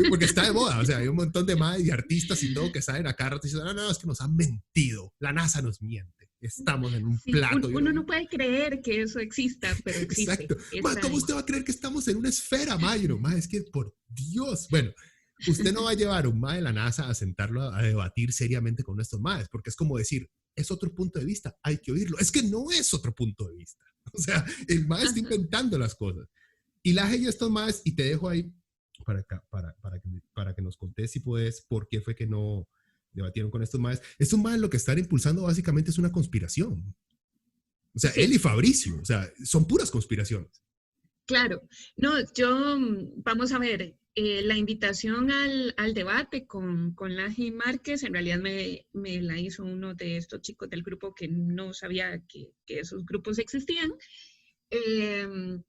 Porque está de moda, o sea, hay un montón de más y artistas y todo que salen acá rato y dicen: no, es que nos han mentido, la NASA nos miente, estamos en un plato. Uno no puede creer que eso exista, pero existe. Exacto. ¿Cómo usted va a creer que estamos en una esfera, Mayro? Es que por Dios, bueno, usted no va a llevar a un mae de la NASA a sentarlo a debatir seriamente con estos maes, porque es como decir: es otro punto de vista, hay que oírlo. Es que no es otro punto de vista. O sea, el mae está inventando las cosas. Y Laje y estos maes, y te dejo ahí para que nos contes, si puedes, por qué fue que no debatieron con estos maes. Estos maes lo que están impulsando básicamente es una conspiración. O sea, él y Fabricio, o sea, son puras conspiraciones. Claro. No, vamos a ver, la invitación al debate con Laje Márquez, en realidad me la hizo uno de estos chicos del grupo que no sabía que esos grupos existían.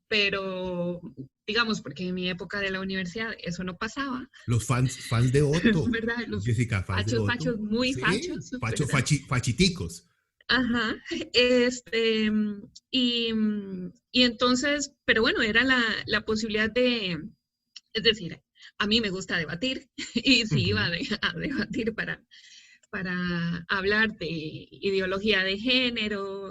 Pero digamos, porque en mi época de la universidad eso no pasaba. Los fans de Otto, ¿verdad? Los Jessica, fans de Otto. fachos, muy sí, fachos. Fachiticos. Ajá, y entonces, pero bueno, era la posibilidad es decir, a mí me gusta debatir y si iba a debatir para hablar de ideología de género,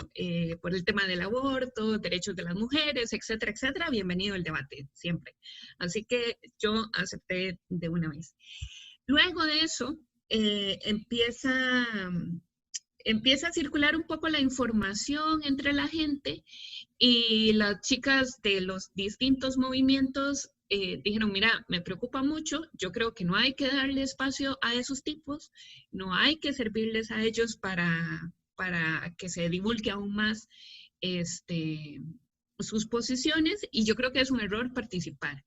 por el tema del aborto, derechos de las mujeres, etcétera, etcétera, bienvenido el debate, siempre. Así que yo acepté de una vez. Luego de eso, empieza a circular un poco la información entre la gente y las chicas de los distintos movimientos dijeron: mira, me preocupa mucho, yo creo que no hay que darle espacio a esos tipos, no hay que servirles a ellos para que se divulgue aún más sus posiciones, y yo creo que es un error participar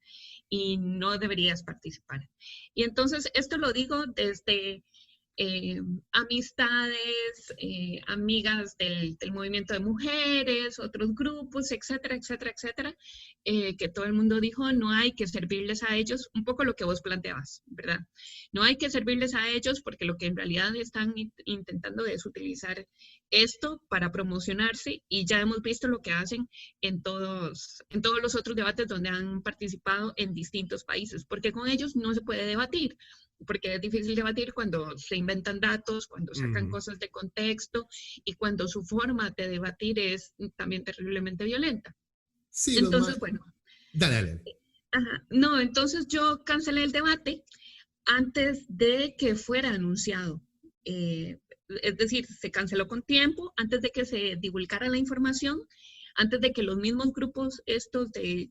y no deberías participar. Y entonces esto lo digo desde amistades, amigas del movimiento de mujeres, otros grupos, etcétera, etcétera, etcétera, que todo el mundo dijo: no hay que servirles a ellos, un poco lo que vos planteabas, ¿verdad? No hay que servirles a ellos porque lo que en realidad están intentando es utilizar esto para promocionarse, y ya hemos visto lo que hacen en todos los otros debates donde han participado en distintos países, porque con ellos no se puede debatir, porque es difícil debatir cuando se inventan datos, cuando sacan cosas de contexto y cuando su forma de debatir es también terriblemente violenta. Sí, entonces, bueno. Dale. Ajá, no, entonces yo cancelé el debate antes de que fuera anunciado. es decir, se canceló con tiempo antes de que se divulgara la información, antes de que los mismos grupos estos de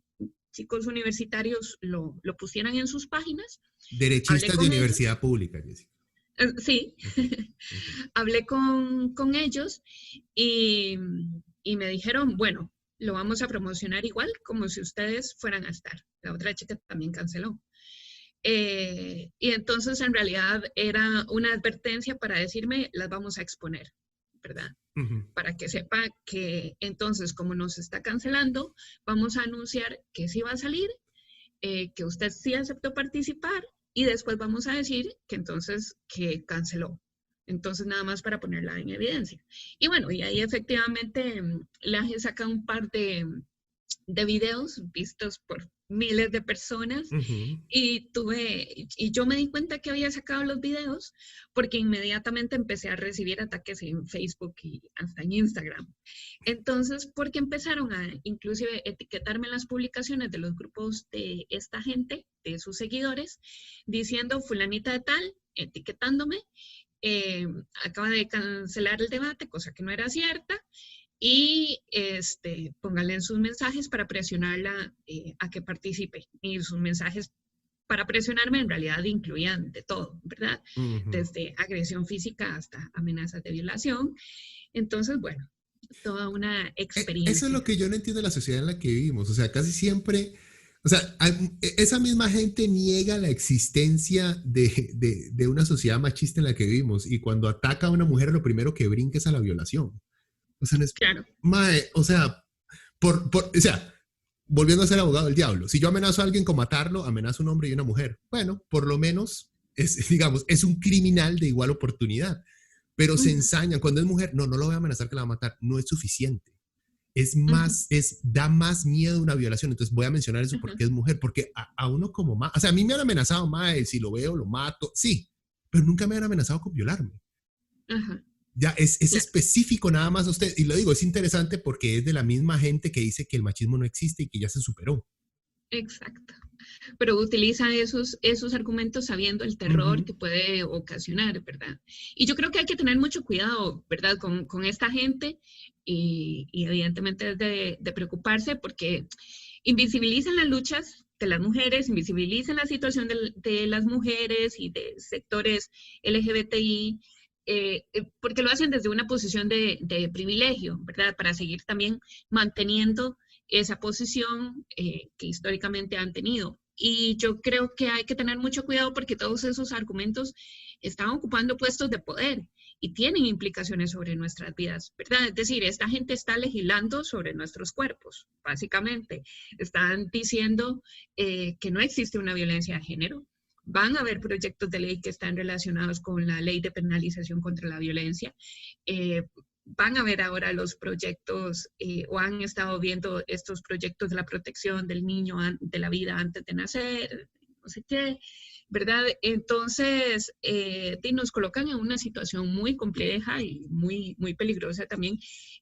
chicos universitarios lo pusieran en sus páginas. Hablé Derechistas de con ellos. universidad pública, Jessica. Sí, Okay. hablé con ellos y me dijeron, bueno, lo vamos a promocionar igual como si ustedes fueran a estar. La otra chica también canceló. Y entonces en realidad era una advertencia para decirme, las vamos a exponer, ¿verdad? Para que sepa que entonces como nos está cancelando, vamos a anunciar que sí va a salir, que usted sí aceptó participar y después vamos a decir que entonces que canceló. Entonces nada más para ponerla en evidencia. Y bueno, y ahí efectivamente la saca un par de videos vistos por miles de personas y yo me di cuenta que había sacado los videos porque inmediatamente empecé a recibir ataques en Facebook y hasta en Instagram. Entonces, porque empezaron a inclusive etiquetarme en las publicaciones de los grupos de esta gente, de sus seguidores, diciendo fulanita de tal, etiquetándome, acaba de cancelar el debate, cosa que no era cierta, y póngale en sus mensajes para presionarla a que participe. Y sus mensajes para presionarme en realidad incluían de todo, ¿verdad? Desde agresión física hasta amenazas de violación. Entonces, bueno, toda una experiencia. Eso es lo que yo no entiendo de la sociedad en la que vivimos. O sea, casi siempre, o sea, esa misma gente niega la existencia de una sociedad machista en la que vivimos, y cuando ataca a una mujer lo primero que brinca es a la violación. O sea, no es, claro. Mae, o sea, o sea, volviendo a ser abogado del diablo, si yo amenazo a alguien con matarlo, amenazo a un hombre y una mujer. Bueno, por lo menos, digamos, es un criminal de igual oportunidad. Pero se ensañan, cuando es mujer, no lo voy a amenazar que la va a matar, no es suficiente. Es más, da más miedo una violación. Entonces voy a mencionar eso porque es mujer, porque a uno como más, o sea, a mí me han amenazado, mae, si lo veo, lo mato, sí, pero nunca me han amenazado con violarme. Ya es específico nada más a usted, y lo digo, es interesante porque es de la misma gente que dice que el machismo no existe y que ya se superó. Exacto. Pero utiliza esos argumentos sabiendo el terror que puede ocasionar, ¿verdad? Y yo creo que hay que tener mucho cuidado, ¿verdad? Con esta gente y evidentemente es de preocuparse porque invisibilizan las luchas de las mujeres, invisibilizan la situación de las mujeres y de sectores LGBTI, porque lo hacen desde una posición de privilegio, ¿verdad? Para seguir también manteniendo esa posición que históricamente han tenido. Y yo creo que hay que tener mucho cuidado porque todos esos argumentos están ocupando puestos de poder y tienen implicaciones sobre nuestras vidas, ¿verdad? Es decir, esta gente está legislando sobre nuestros cuerpos, básicamente. Están diciendo que no existe una violencia de género. Van a haber proyectos de ley que están relacionados con la ley de penalización contra la violencia. Van a ver ahora los proyectos o han estado viendo estos proyectos de la protección del niño de la vida antes de nacer, no sé qué, ¿verdad? Entonces, nos colocan en una situación muy compleja y muy, muy peligrosa también,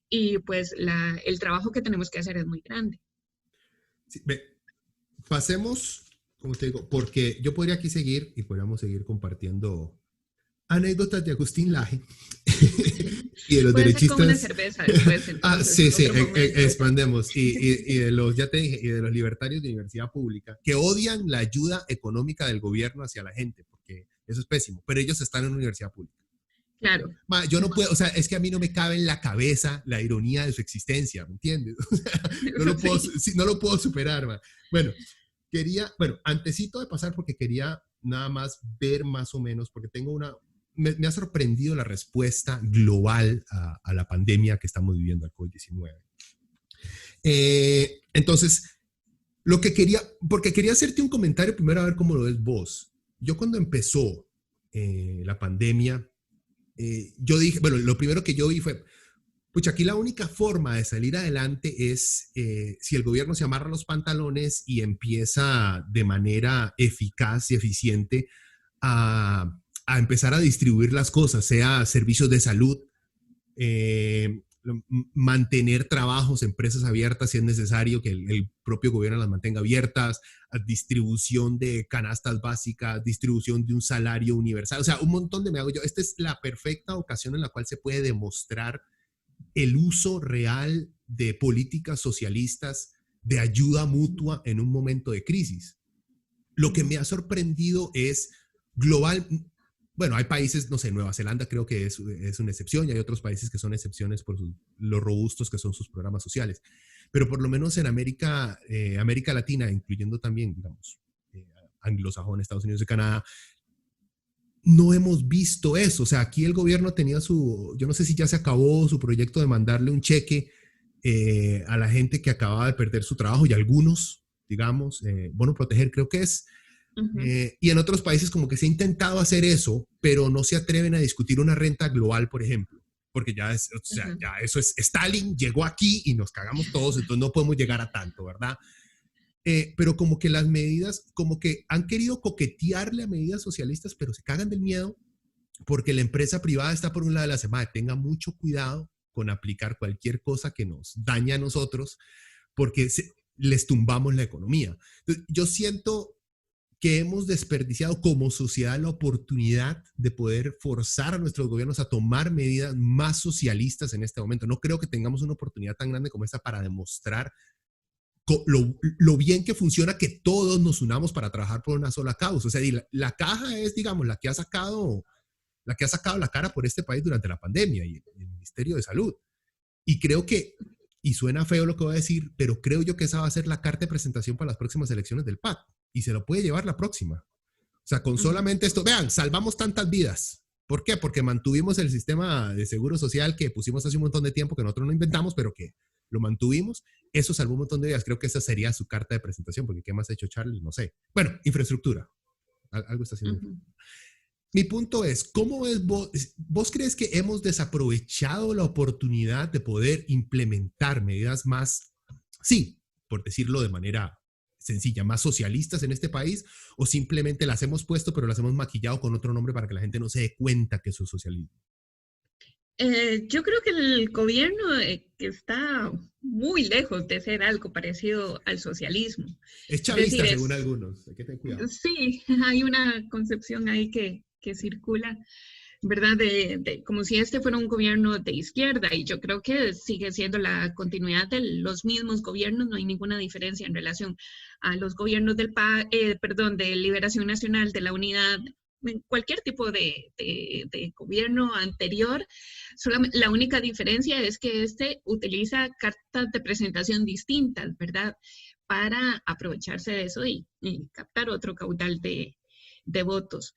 y pues el trabajo que tenemos que hacer es muy grande. Sí, pasemos, como te digo, porque yo podría aquí seguir y podríamos seguir compartiendo anécdotas de Agustín Laje y de los puede derechistas. Ser con una cerveza después, entonces, sí, expandemos. Y de los, ya te dije, y de los libertarios de universidad pública que odian la ayuda económica del gobierno hacia la gente, porque eso es pésimo, pero ellos están en una universidad pública. Claro. Yo no puedo, o sea, es que a mí no me cabe en la cabeza la ironía de su existencia, ¿me entiendes? O sea, no lo puedo superar, ma. Bueno, antesito de pasar, porque quería nada más ver más o menos, porque tengo me ha sorprendido la respuesta global a la pandemia que estamos viviendo, al COVID-19. Entonces, porque quería hacerte un comentario primero a ver cómo lo ves vos. Yo cuando empezó la pandemia, yo dije, bueno, lo primero que yo vi fue, pucha, aquí la única forma de salir adelante es si el gobierno se amarra los pantalones y empieza de manera eficaz y eficiente a empezar a distribuir las cosas, sea servicios de salud, mantener trabajos, empresas abiertas si es necesario, que el propio gobierno las mantenga abiertas, distribución de canastas básicas, distribución de un salario universal, o sea, un montón de, me hago yo, esta es la perfecta ocasión en la cual se puede demostrar el uso real de políticas socialistas de ayuda mutua en un momento de crisis. Lo que me ha sorprendido es global. Bueno, hay países, no sé, Nueva Zelanda creo que es una excepción y hay otros países que son excepciones por lo robustos que son sus programas sociales. Pero por lo menos en América Latina, incluyendo también, digamos, anglosajón, Estados Unidos y Canadá, no hemos visto eso. O sea, aquí el gobierno tenía yo no sé si ya se acabó su proyecto de mandarle un cheque a la gente que acababa de perder su trabajo y algunos, digamos, Bono Proteger creo que es. Y en otros países como que se ha intentado hacer eso, pero no se atreven a discutir una renta global, por ejemplo, porque ya es, o sea, ya eso es, Stalin llegó aquí y nos cagamos todos, entonces no podemos llegar a tanto, ¿verdad? Pero como que las medidas, como que han querido coquetearle a medidas socialistas, pero se cagan del miedo porque la empresa privada está por un lado de la semana, tenga mucho cuidado con aplicar cualquier cosa que nos daña a nosotros, porque les tumbamos la economía. Entonces, yo siento que hemos desperdiciado como sociedad la oportunidad de poder forzar a nuestros gobiernos a tomar medidas más socialistas en este momento. No creo que tengamos una oportunidad tan grande como esta para demostrar lo bien que funciona que todos nos unamos para trabajar por una sola causa. O sea, la caja es, digamos, la que ha sacado la cara por este país durante la pandemia y el Ministerio de Salud. Y creo que, y suena feo lo que voy a decir, pero creo yo que esa va a ser la carta de presentación para las próximas elecciones del PAC. Y se lo puede llevar la próxima. O sea, con solamente esto, vean, salvamos tantas vidas. ¿Por qué? Porque mantuvimos el sistema de seguro social que pusimos hace un montón de tiempo, que nosotros no inventamos, pero que lo mantuvimos. Eso salvó un montón de vidas. Creo que esa sería su carta de presentación, porque ¿qué más ha hecho Charlie? No sé. Bueno, infraestructura. Algo está haciendo. Mi punto es, ¿cómo es vos crees que hemos desaprovechado la oportunidad de poder implementar medidas más, sí, por decirlo de manera sencilla, más socialistas en este país, o simplemente las hemos puesto pero las hemos maquillado con otro nombre para que la gente no se dé cuenta que eso es socialismo? Yo creo que el gobierno está muy lejos de ser algo parecido al socialismo. Es chavista, según algunos, hay que tener cuidado. Sí, hay una concepción ahí que circula, ¿verdad? Como si este fuera un gobierno de izquierda, y yo creo que sigue siendo la continuidad de los mismos gobiernos, no hay ninguna diferencia en relación a los gobiernos de Liberación Nacional, de la Unidad, cualquier tipo de gobierno anterior. La única diferencia es que este utiliza cartas de presentación distintas, ¿verdad? Para aprovecharse de eso y captar otro caudal de votos.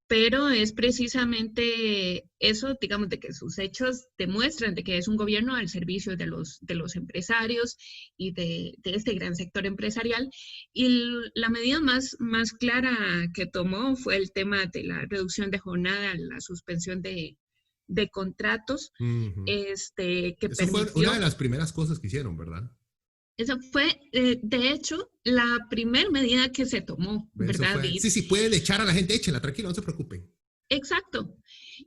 Pero es precisamente eso, digamos, de que sus hechos demuestran de que es un gobierno al servicio de los empresarios y de este gran sector empresarial. Y la medida más clara que tomó fue el tema de la reducción de jornada, la suspensión de contratos. Eso Permitió, fue una de las primeras cosas que hicieron, ¿verdad? Esa fue, de hecho, la primera medida que se tomó, ¿verdad? Sí, pueden echar a la gente, échenla, tranquilo, no se preocupen. Exacto.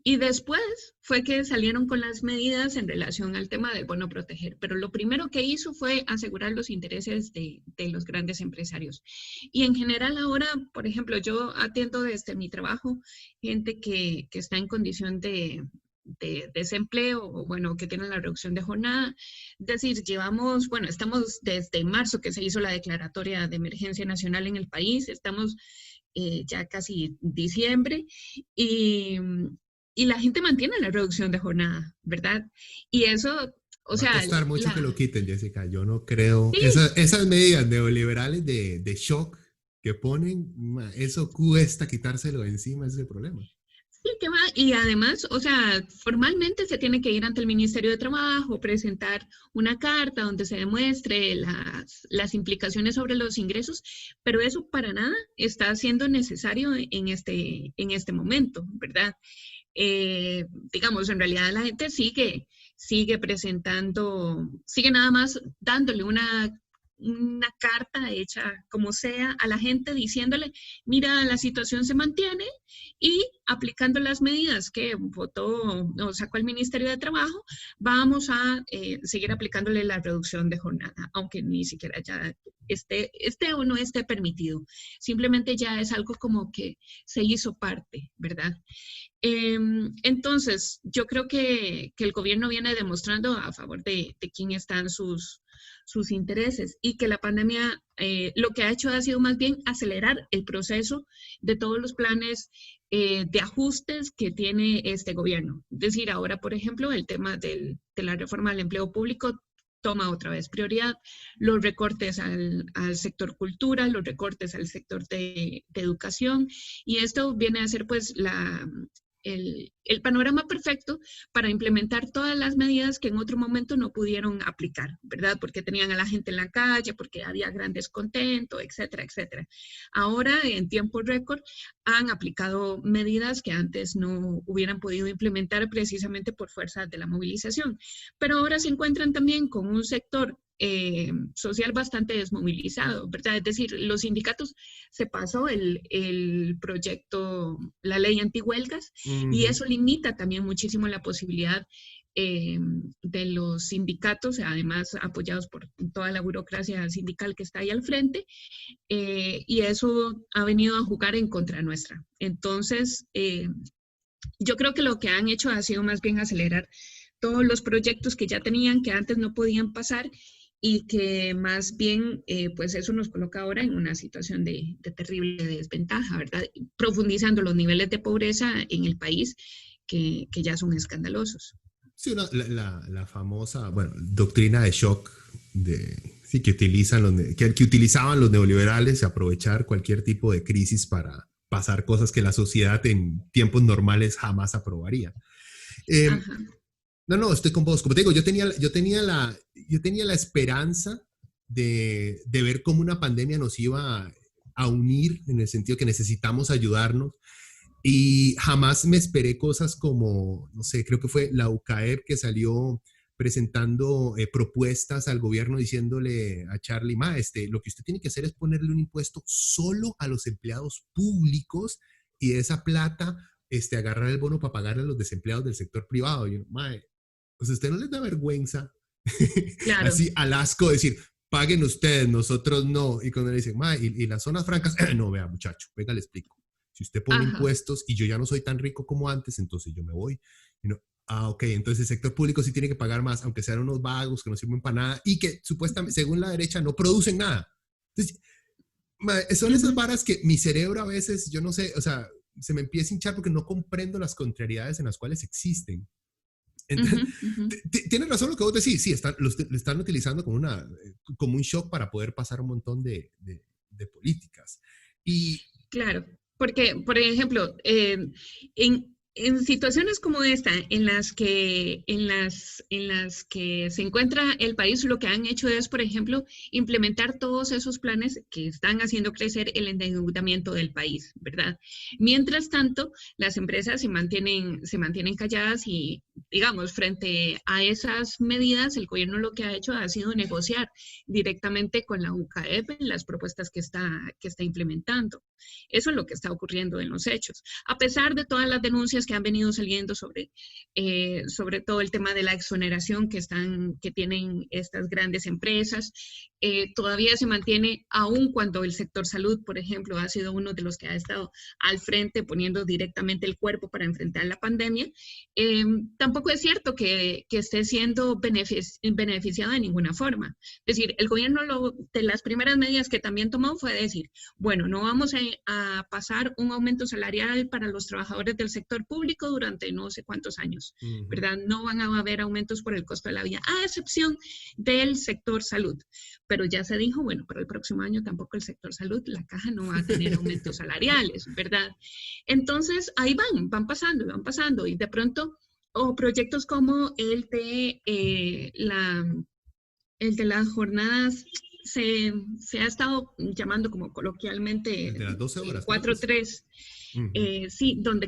Y después fue que salieron con las medidas en relación al tema del bono proteger. Pero lo primero que hizo fue asegurar los intereses de los grandes empresarios. Y en general ahora, por ejemplo, yo atiendo desde mi trabajo gente que está en condición de desempleo, o bueno, que tienen la reducción de jornada. Es decir, estamos desde marzo que se hizo la declaratoria de emergencia nacional en el país, estamos ya casi diciembre, y la gente mantiene la reducción de jornada, ¿verdad? Y eso, Va a costar mucho que lo quiten, Jessica, yo no creo. Sí. Esas medidas neoliberales de shock que ponen, eso cuesta quitárselo de encima, ese es el problema. Sí, que va, y además, o sea, formalmente se tiene que ir ante el Ministerio de Trabajo, presentar una carta donde se demuestre las implicaciones sobre los ingresos, pero eso para nada está siendo necesario en este momento, ¿verdad? Digamos, en realidad la gente sigue presentando, sigue nada más dándole una una carta hecha como sea a la gente diciéndole, mira, la situación se mantiene y aplicando las medidas que votó o sacó el Ministerio de Trabajo, vamos a seguir aplicándole la reducción de jornada, aunque ni siquiera ya esté o no esté permitido. Simplemente ya es algo como que se hizo parte, ¿verdad? Entonces, yo creo que el gobierno viene demostrando a favor de quién están sus intereses y que la pandemia lo que ha hecho ha sido más bien acelerar el proceso de todos los planes de ajustes que tiene este gobierno. Es decir, ahora, por ejemplo, el tema de la reforma del empleo público toma otra vez prioridad, los recortes al sector cultura, los recortes al sector de educación, y esto viene a ser pues el panorama perfecto para implementar todas las medidas que en otro momento no pudieron aplicar, ¿verdad? Porque tenían a la gente en la calle, porque había gran descontento, etcétera, etcétera. Ahora, en tiempo récord, han aplicado medidas que antes no hubieran podido implementar precisamente por fuerza de la movilización. Pero ahora se encuentran también con un sector social bastante desmovilizado, ¿verdad? Es decir, los sindicatos se pasó el proyecto, la ley antihuelgas, y eso limita también muchísimo la posibilidad de los sindicatos, además apoyados por toda la burocracia sindical que está ahí al frente, y eso ha venido a jugar en contra nuestra. Entonces, yo creo que lo que han hecho ha sido más bien acelerar todos los proyectos que ya tenían, que antes no podían pasar, y que más bien, pues eso nos coloca ahora en una situación de terrible desventaja, ¿verdad? Profundizando los niveles de pobreza en el país que ya son escandalosos. Sí, la famosa, bueno, doctrina de shock sí, que utilizaban los neoliberales, aprovechar cualquier tipo de crisis para pasar cosas que la sociedad en tiempos normales jamás aprobaría. No, estoy con vos. Como te digo, yo tenía la esperanza de ver cómo una pandemia nos iba a unir, en el sentido que necesitamos ayudarnos, y jamás me esperé cosas como, no sé, creo que fue la UCAEP que salió presentando propuestas al gobierno diciéndole a Charlie, lo que usted tiene que hacer es ponerle un impuesto solo a los empleados públicos y de esa plata agarrar el bono para pagarle a los desempleados del sector privado. Y yo, pues a usted no les da vergüenza, claro. Así al asco decir, paguen ustedes, nosotros no. Y cuando le dicen, y las zonas francas, no, vea muchacho, venga, le explico. Si usted pone impuestos y yo ya no soy tan rico como antes, entonces yo me voy. Ok, entonces el sector público sí tiene que pagar más, aunque sean unos vagos que no sirven para nada y que supuestamente, según la derecha, no producen nada. Entonces, son esas varas que mi cerebro a veces, yo no sé, o sea, se me empieza a hinchar porque no comprendo las contrariedades en las cuales existen. Entonces, tienes razón lo que vos decís, sí, lo están utilizando como un shock para poder pasar un montón de políticas. Claro, porque, por ejemplo, en situaciones como esta, en las que se encuentra el país, lo que han hecho es, por ejemplo, implementar todos esos planes que están haciendo crecer el endeudamiento del país, ¿verdad? Mientras tanto, las empresas se mantienen calladas y, digamos, frente a esas medidas, el gobierno lo que ha hecho ha sido negociar directamente con la UCAEP en las propuestas que está implementando. Eso es lo que está ocurriendo en los hechos. A pesar de todas las denuncias que han venido saliendo sobre todo el tema de la exoneración que tienen estas grandes empresas, todavía se mantiene, aun cuando el sector salud, por ejemplo, ha sido uno de los que ha estado al frente poniendo directamente el cuerpo para enfrentar la pandemia. Tampoco es cierto que esté siendo beneficiado de ninguna forma. Es decir, el gobierno de las primeras medidas que también tomó fue decir, bueno, no vamos a pasar un aumento salarial para los trabajadores del sector público durante no sé cuántos años, ¿verdad? No van a haber aumentos por el costo de la vida, a excepción del sector salud. Pero ya se dijo, bueno, para el próximo año tampoco el sector salud, la caja no va a tener aumentos salariales, ¿verdad? Entonces, ahí van pasando, y de pronto, proyectos como el de las jornadas se ha estado llamando como coloquialmente Desde las 12 horas. 4-3. Uh-huh. Sí, donde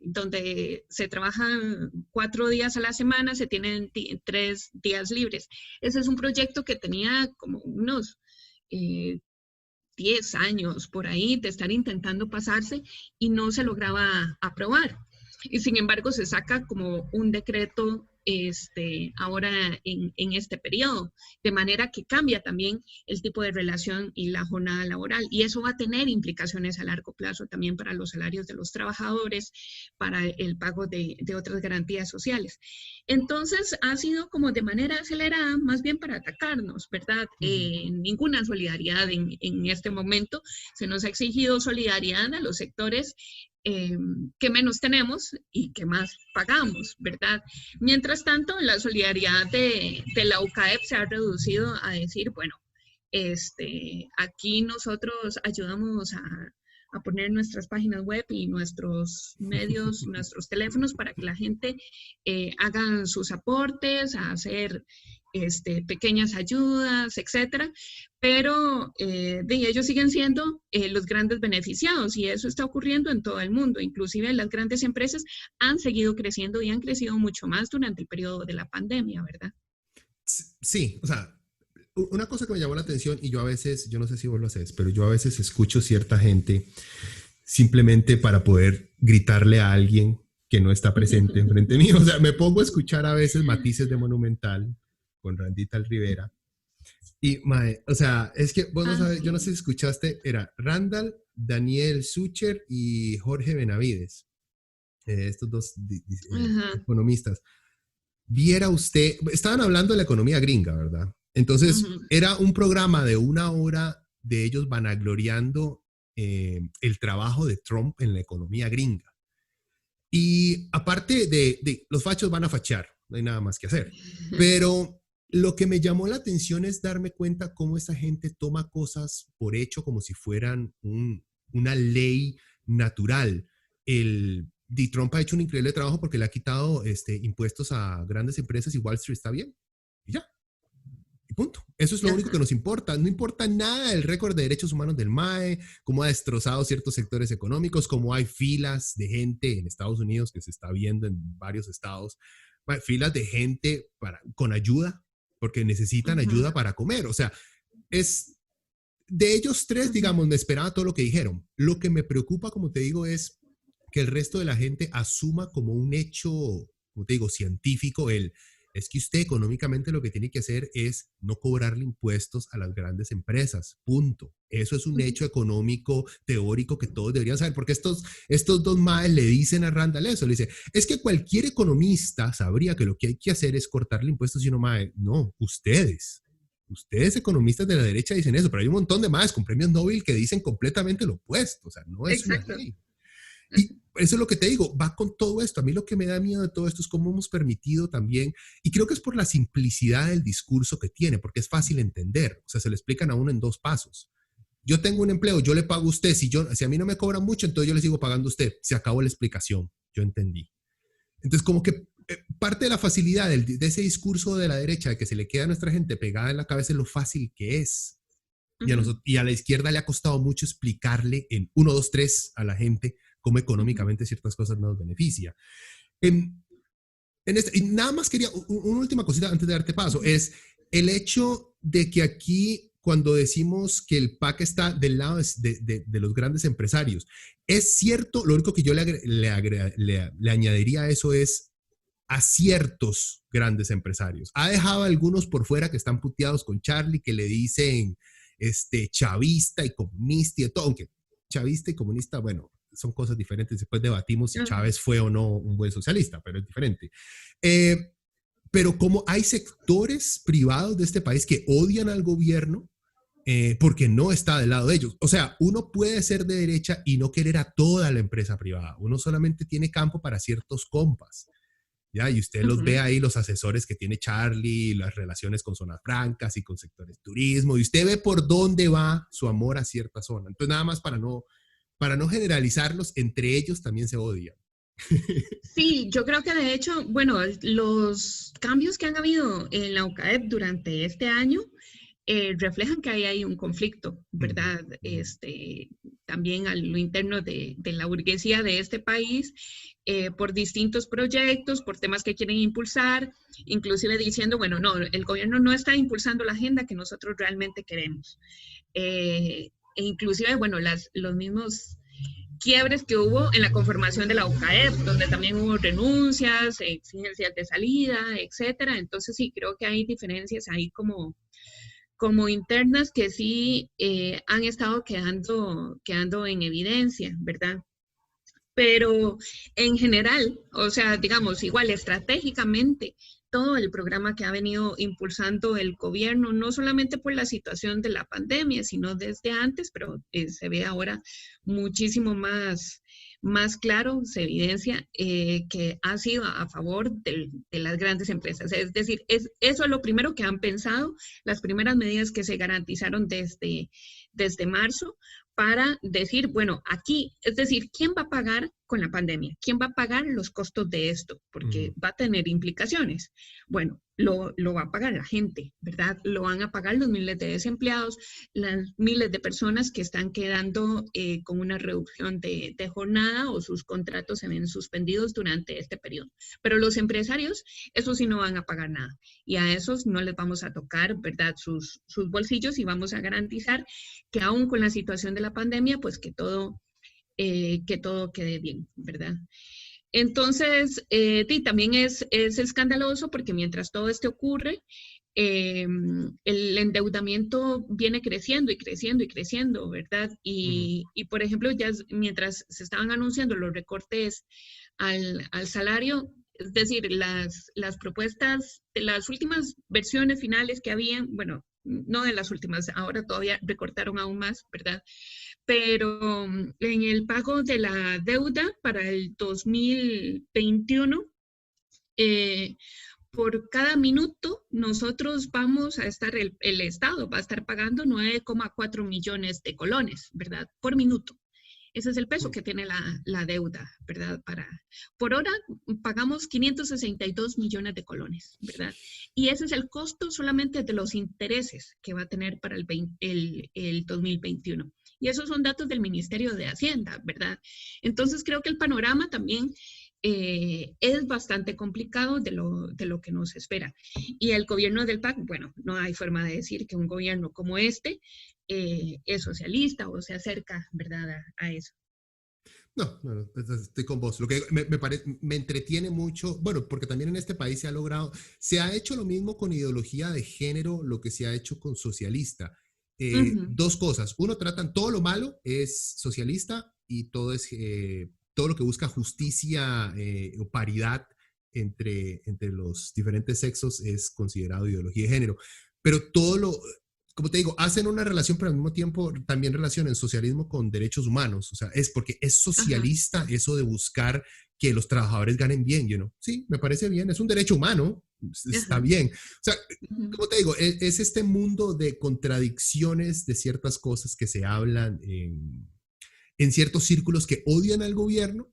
donde se trabajan 4 días a la semana, se tienen 3 días libres. Ese es un proyecto que tenía como unos 10 años por ahí de estar intentando pasarse y no se lograba aprobar. Y sin embargo se saca como un decreto ahora en este periodo, de manera que cambia también el tipo de relación y la jornada laboral. Y eso va a tener implicaciones a largo plazo también para los salarios de los trabajadores, para el pago de otras garantías sociales. Entonces ha sido como de manera acelerada, más bien para atacarnos, ¿verdad? Ninguna solidaridad en este momento. Se nos ha exigido solidaridad a los sectores que menos tenemos y que más pagamos, ¿verdad? Mientras tanto, la solidaridad de la UCAEP se ha reducido a decir, bueno, aquí nosotros ayudamos a poner nuestras páginas web y nuestros medios, nuestros teléfonos para que la gente hagan sus aportes, a hacer pequeñas ayudas, etcétera, pero ellos siguen siendo los grandes beneficiados y eso está ocurriendo en todo el mundo. Inclusive las grandes empresas han seguido creciendo y han crecido mucho más durante el periodo de la pandemia, ¿verdad? Sí, o sea, una cosa que me llamó la atención, y yo a veces, yo no sé si vos lo haces, pero yo a veces escucho cierta gente simplemente para poder gritarle a alguien que no está presente enfrente mío. O sea, me pongo a escuchar a veces Matices de Monumental con Randita Rivera. Y, mae, o sea, es que vos no sabes, sí. yo no sé si escuchaste, era Randall, Daniel Sucher y Jorge Benavides, estos dos economistas. Viera usted, estaban hablando de la economía gringa, ¿verdad? Entonces, era un programa de 1 hora de ellos vanagloriando el trabajo de Trump en la economía gringa. Y aparte de los fachos van a fachar, no hay nada más que hacer. Pero lo que me llamó la atención es darme cuenta cómo esa gente toma cosas por hecho como si fueran una ley natural. Trump ha hecho un increíble trabajo porque le ha quitado impuestos a grandes empresas y Wall Street está bien. Y ya. Y punto. Eso es lo único que nos importa. No importa nada el récord de derechos humanos del MAE, cómo ha destrozado ciertos sectores económicos, cómo hay filas de gente en Estados Unidos que se está viendo en varios estados, filas de gente con ayuda, porque necesitan ayuda para comer. O sea, es de ellos tres, digamos, me esperaba todo lo que dijeron. Lo que me preocupa, como te digo, es que el resto de la gente asuma como un hecho, como te digo, científico, es que usted económicamente lo que tiene que hacer es no cobrarle impuestos a las grandes empresas, punto. Eso es un hecho económico, teórico que todos deberían saber, porque estos dos maes le dicen a Randall eso, le dice, es que cualquier economista sabría que lo que hay que hacer es cortarle impuestos y no, mae, no, ustedes economistas de la derecha dicen eso, pero hay un montón de maes con premios Nobel que dicen completamente lo opuesto, o sea, no es una ley. Y eso es lo que te digo, va con todo esto. A mí lo que me da miedo de todo esto es cómo hemos permitido también, y creo que es por la simplicidad del discurso que tiene, porque es fácil entender. O sea, se lo explican a uno en 2 pasos. Yo tengo un empleo, yo le pago a usted. Si a mí no me cobran mucho, entonces yo le sigo pagando a usted. Se acabó la explicación. Yo entendí. Entonces, como que parte de la facilidad de ese discurso de la derecha, de que se le queda a nuestra gente pegada en la cabeza, es lo fácil que es. Y a la izquierda le ha costado mucho explicarle en 1, 2, 3 a la gente cómo económicamente ciertas cosas nos beneficia. Y nada más quería, una última cosita antes de darte paso, es el hecho de que aquí, cuando decimos que el PAC está del lado de los grandes empresarios, es cierto, lo único que yo le añadiría a eso es a ciertos grandes empresarios. Ha dejado a algunos por fuera que están puteados con Charlie, que le dicen chavista y comunista y todo, aunque chavista y comunista, bueno, son cosas diferentes. Después debatimos si Chávez fue o no un buen socialista, pero es diferente. Pero como hay sectores privados de este país que odian al gobierno porque no está del lado de ellos. O sea, uno puede ser de derecha y no querer a toda la empresa privada. Uno solamente tiene campo para ciertos compas. ¿Ya? Y usted los ve ahí, los asesores que tiene Charlie, las relaciones con zonas francas y con sectores turismo, y usted ve por dónde va su amor a cierta zona. Entonces, nada más para no generalizarlos, entre ellos también se odian. Sí, yo creo que de hecho, bueno, los cambios que han habido en la UCAEP durante este año reflejan que ahí hay un conflicto, ¿verdad? También a lo interno de la burguesía de este país, por distintos proyectos, por temas que quieren impulsar, inclusive diciendo, bueno, no, el gobierno no está impulsando la agenda que nosotros realmente queremos. E inclusive, bueno, los mismos quiebres que hubo en la conformación de la UCAEP, donde también hubo renuncias, exigencias de salida, etcétera. Entonces sí, creo que hay diferencias ahí como internas que sí han estado quedando en evidencia, ¿verdad? Pero en general, o sea, digamos, igual estratégicamente, todo el programa que ha venido impulsando el gobierno, no solamente por la situación de la pandemia, sino desde antes, pero se ve ahora muchísimo más claro, se evidencia que ha sido a favor de las grandes empresas. Es decir, eso es lo primero que han pensado, las primeras medidas que se garantizaron desde marzo, para decir, bueno, aquí, es decir, ¿quién va a pagar con la pandemia? ¿Quién va a pagar los costos de esto? Porque va a tener implicaciones. Bueno, lo va a pagar la gente, ¿verdad? Lo van a pagar los miles de desempleados, las miles de personas que están quedando con una reducción de jornada o sus contratos se ven suspendidos durante este periodo. Pero los empresarios, esos sí no van a pagar nada. Y a esos no les vamos a tocar, ¿verdad? Sus bolsillos y vamos a garantizar que aún con la situación de la pandemia, pues que todo quede bien, ¿verdad? Entonces, también es escandaloso porque mientras todo esto ocurre, el endeudamiento viene creciendo y creciendo y creciendo, ¿verdad? Y por ejemplo, ya mientras se estaban anunciando los recortes al salario, es decir, las propuestas de las últimas versiones finales que habían, bueno, no de las últimas, ahora todavía recortaron aún más, ¿verdad? Pero en el pago de la deuda para el 2021, por cada minuto nosotros vamos a estar, el Estado va a estar pagando 9,4 millones de colones, ¿verdad? Por minuto. Ese es el peso que tiene la deuda, ¿verdad? Por hora pagamos 562 millones de colones, ¿verdad? Y ese es el costo solamente de los intereses que va a tener para el 2021. Y esos son datos del Ministerio de Hacienda, ¿verdad? Entonces creo que el panorama también es bastante complicado de lo que nos espera. Y el gobierno del PAC, bueno, no hay forma de decir que un gobierno como este es socialista o se acerca, ¿verdad?, a eso. No, estoy con vos. Lo que me entretiene mucho, bueno, porque también en este país se ha hecho lo mismo con ideología de género, lo que se ha hecho con socialista. Dos cosas. Uno, tratan todo lo malo es socialista y todo lo que busca justicia o paridad entre los diferentes sexos es considerado ideología de género. Pero como te digo, hacen una relación, pero al mismo tiempo también relacionan socialismo con derechos humanos. O sea, es porque es socialista eso de buscar que los trabajadores ganen bien, Sí, me parece bien, es un derecho humano, está bien. O sea, como te digo, es este mundo de contradicciones de ciertas cosas que se hablan en ciertos círculos que odian al gobierno,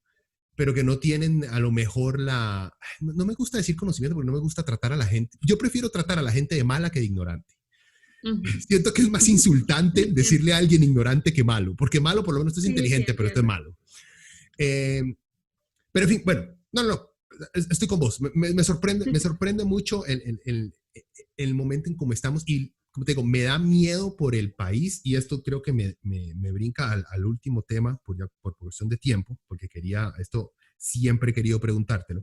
pero que no tienen a lo mejor no me gusta decir conocimiento porque no me gusta tratar a la gente. Yo prefiero tratar a la gente de mala que de ignorante. Siento que es más insultante decirle a alguien ignorante que malo, porque malo por lo menos es inteligente, pero esto es malo. Pero en fin, bueno, no, estoy con vos. Me sorprende mucho el momento en cómo estamos y, como te digo, me da miedo por el país y esto creo que me brinca al último tema por cuestión de tiempo, porque siempre he querido preguntártelo.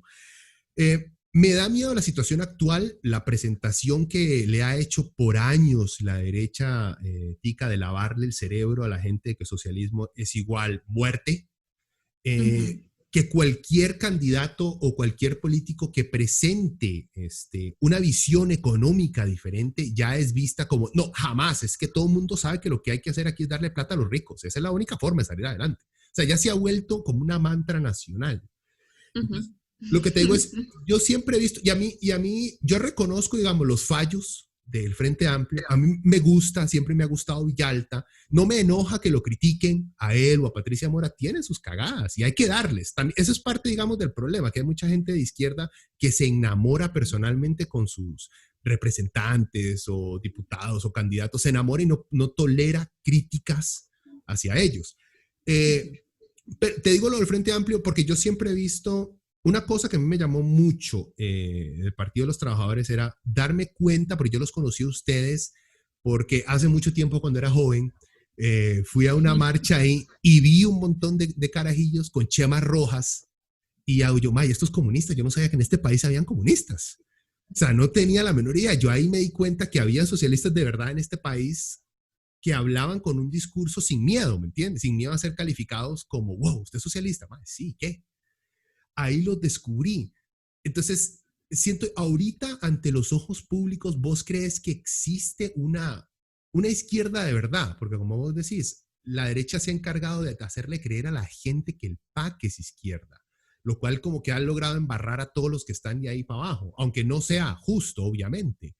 Me da miedo la situación actual, la presentación que le ha hecho por años la derecha tica de lavarle el cerebro a la gente de que socialismo es igual muerte, que cualquier candidato o cualquier político que presente una visión económica diferente ya es vista como, no, jamás, es que todo el mundo sabe que lo que hay que hacer aquí es darle plata a los ricos, esa es la única forma de salir adelante. O sea, ya se ha vuelto como una mantra nacional. Entonces, lo que te digo es, yo siempre he visto, y a mí, yo reconozco, digamos, los fallos del Frente Amplio. A mí siempre me ha gustado Villalta. No me enoja que lo critiquen a él o a Patricia Mora. Tienen sus cagadas y hay que darles. También, eso es parte, digamos, del problema, que hay mucha gente de izquierda que se enamora personalmente con sus representantes o diputados o candidatos se enamora y no tolera críticas hacia ellos. Pero te digo lo del Frente Amplio porque yo siempre he visto una cosa que a mí me llamó mucho del Partido de los Trabajadores era darme cuenta, porque yo los conocí a ustedes porque hace mucho tiempo cuando era joven fui a una marcha ahí y vi un montón de carajillos con chemas rojas y yo, estos comunistas, yo no sabía que en este país habían comunistas. O sea, no tenía la menor idea. Yo ahí me di cuenta que había socialistas de verdad en este país que hablaban con un discurso sin miedo, ¿me entiendes? Sin miedo a ser calificados como, wow, ¿usted es socialista? Sí, ¿qué? Ahí los descubrí. Entonces, siento, ahorita ante los ojos públicos, ¿vos crees que existe una izquierda de verdad? Porque como vos decís, la derecha se ha encargado de hacerle creer a la gente que el PAC es izquierda, lo cual como que ha logrado embarrar a todos los que están de ahí para abajo, aunque no sea justo, obviamente.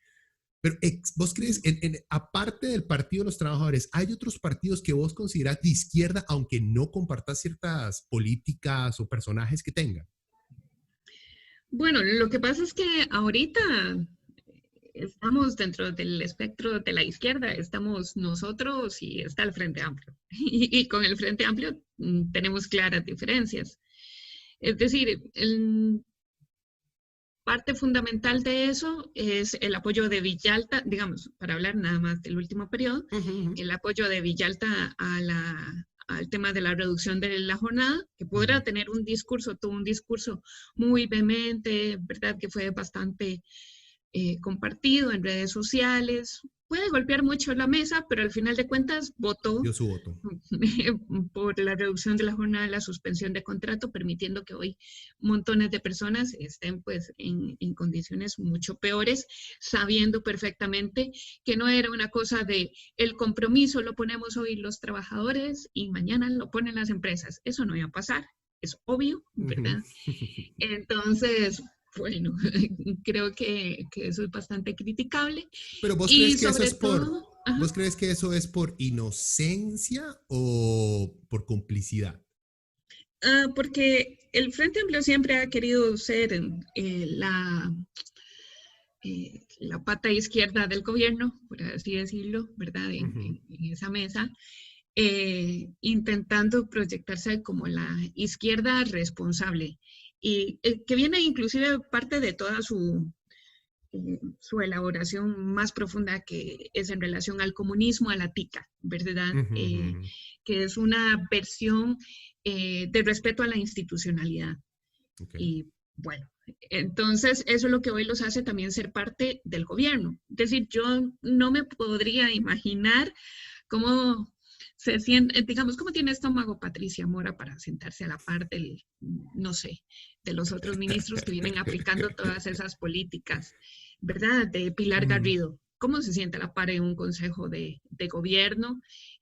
Pero vos crees, aparte del Partido de los Trabajadores, ¿hay otros partidos que vos considerás de izquierda, aunque no compartás ciertas políticas o personajes que tengan? Bueno, lo que pasa es que ahorita estamos dentro del espectro de la izquierda, estamos nosotros y está el Frente Amplio. Y con el Frente Amplio tenemos claras diferencias. Es decir, parte fundamental de eso es el apoyo de Villalta, digamos, para hablar nada más del último periodo, el apoyo de Villalta al tema de la reducción de la jornada, que podrá tener tuvo un discurso muy vehemente, ¿verdad? Que fue bastante compartido en redes sociales. Puede golpear mucho la mesa, pero al final de cuentas votó Dio su voto por la reducción de la jornada, la suspensión de contrato, permitiendo que hoy montones de personas estén pues en condiciones mucho peores, sabiendo perfectamente que no era una cosa de el compromiso lo ponemos hoy los trabajadores y mañana lo ponen las empresas. Eso no iba a pasar, es obvio, ¿verdad? Entonces, bueno, creo que eso es bastante criticable. Pero ¿vos crees que eso es ¿vos crees que eso es por inocencia o por complicidad? Porque el Frente Amplio siempre ha querido ser la pata izquierda del gobierno, por así decirlo, ¿verdad? En esa mesa, intentando proyectarse como la izquierda responsable. Y que viene inclusive parte de toda su elaboración más profunda, que es en relación al comunismo, a la tica, ¿verdad? Que es una versión de respeto a la institucionalidad. Okay. Y bueno, entonces eso es lo que hoy los hace también ser parte del gobierno. Es decir, yo no me podría imaginar cómo se siente, digamos, cómo tiene estómago Patricia Mora para sentarse a la par del, no sé, de los otros ministros que vienen aplicando todas esas políticas, ¿verdad? De Pilar Garrido. ¿Cómo se siente a la par en un consejo de gobierno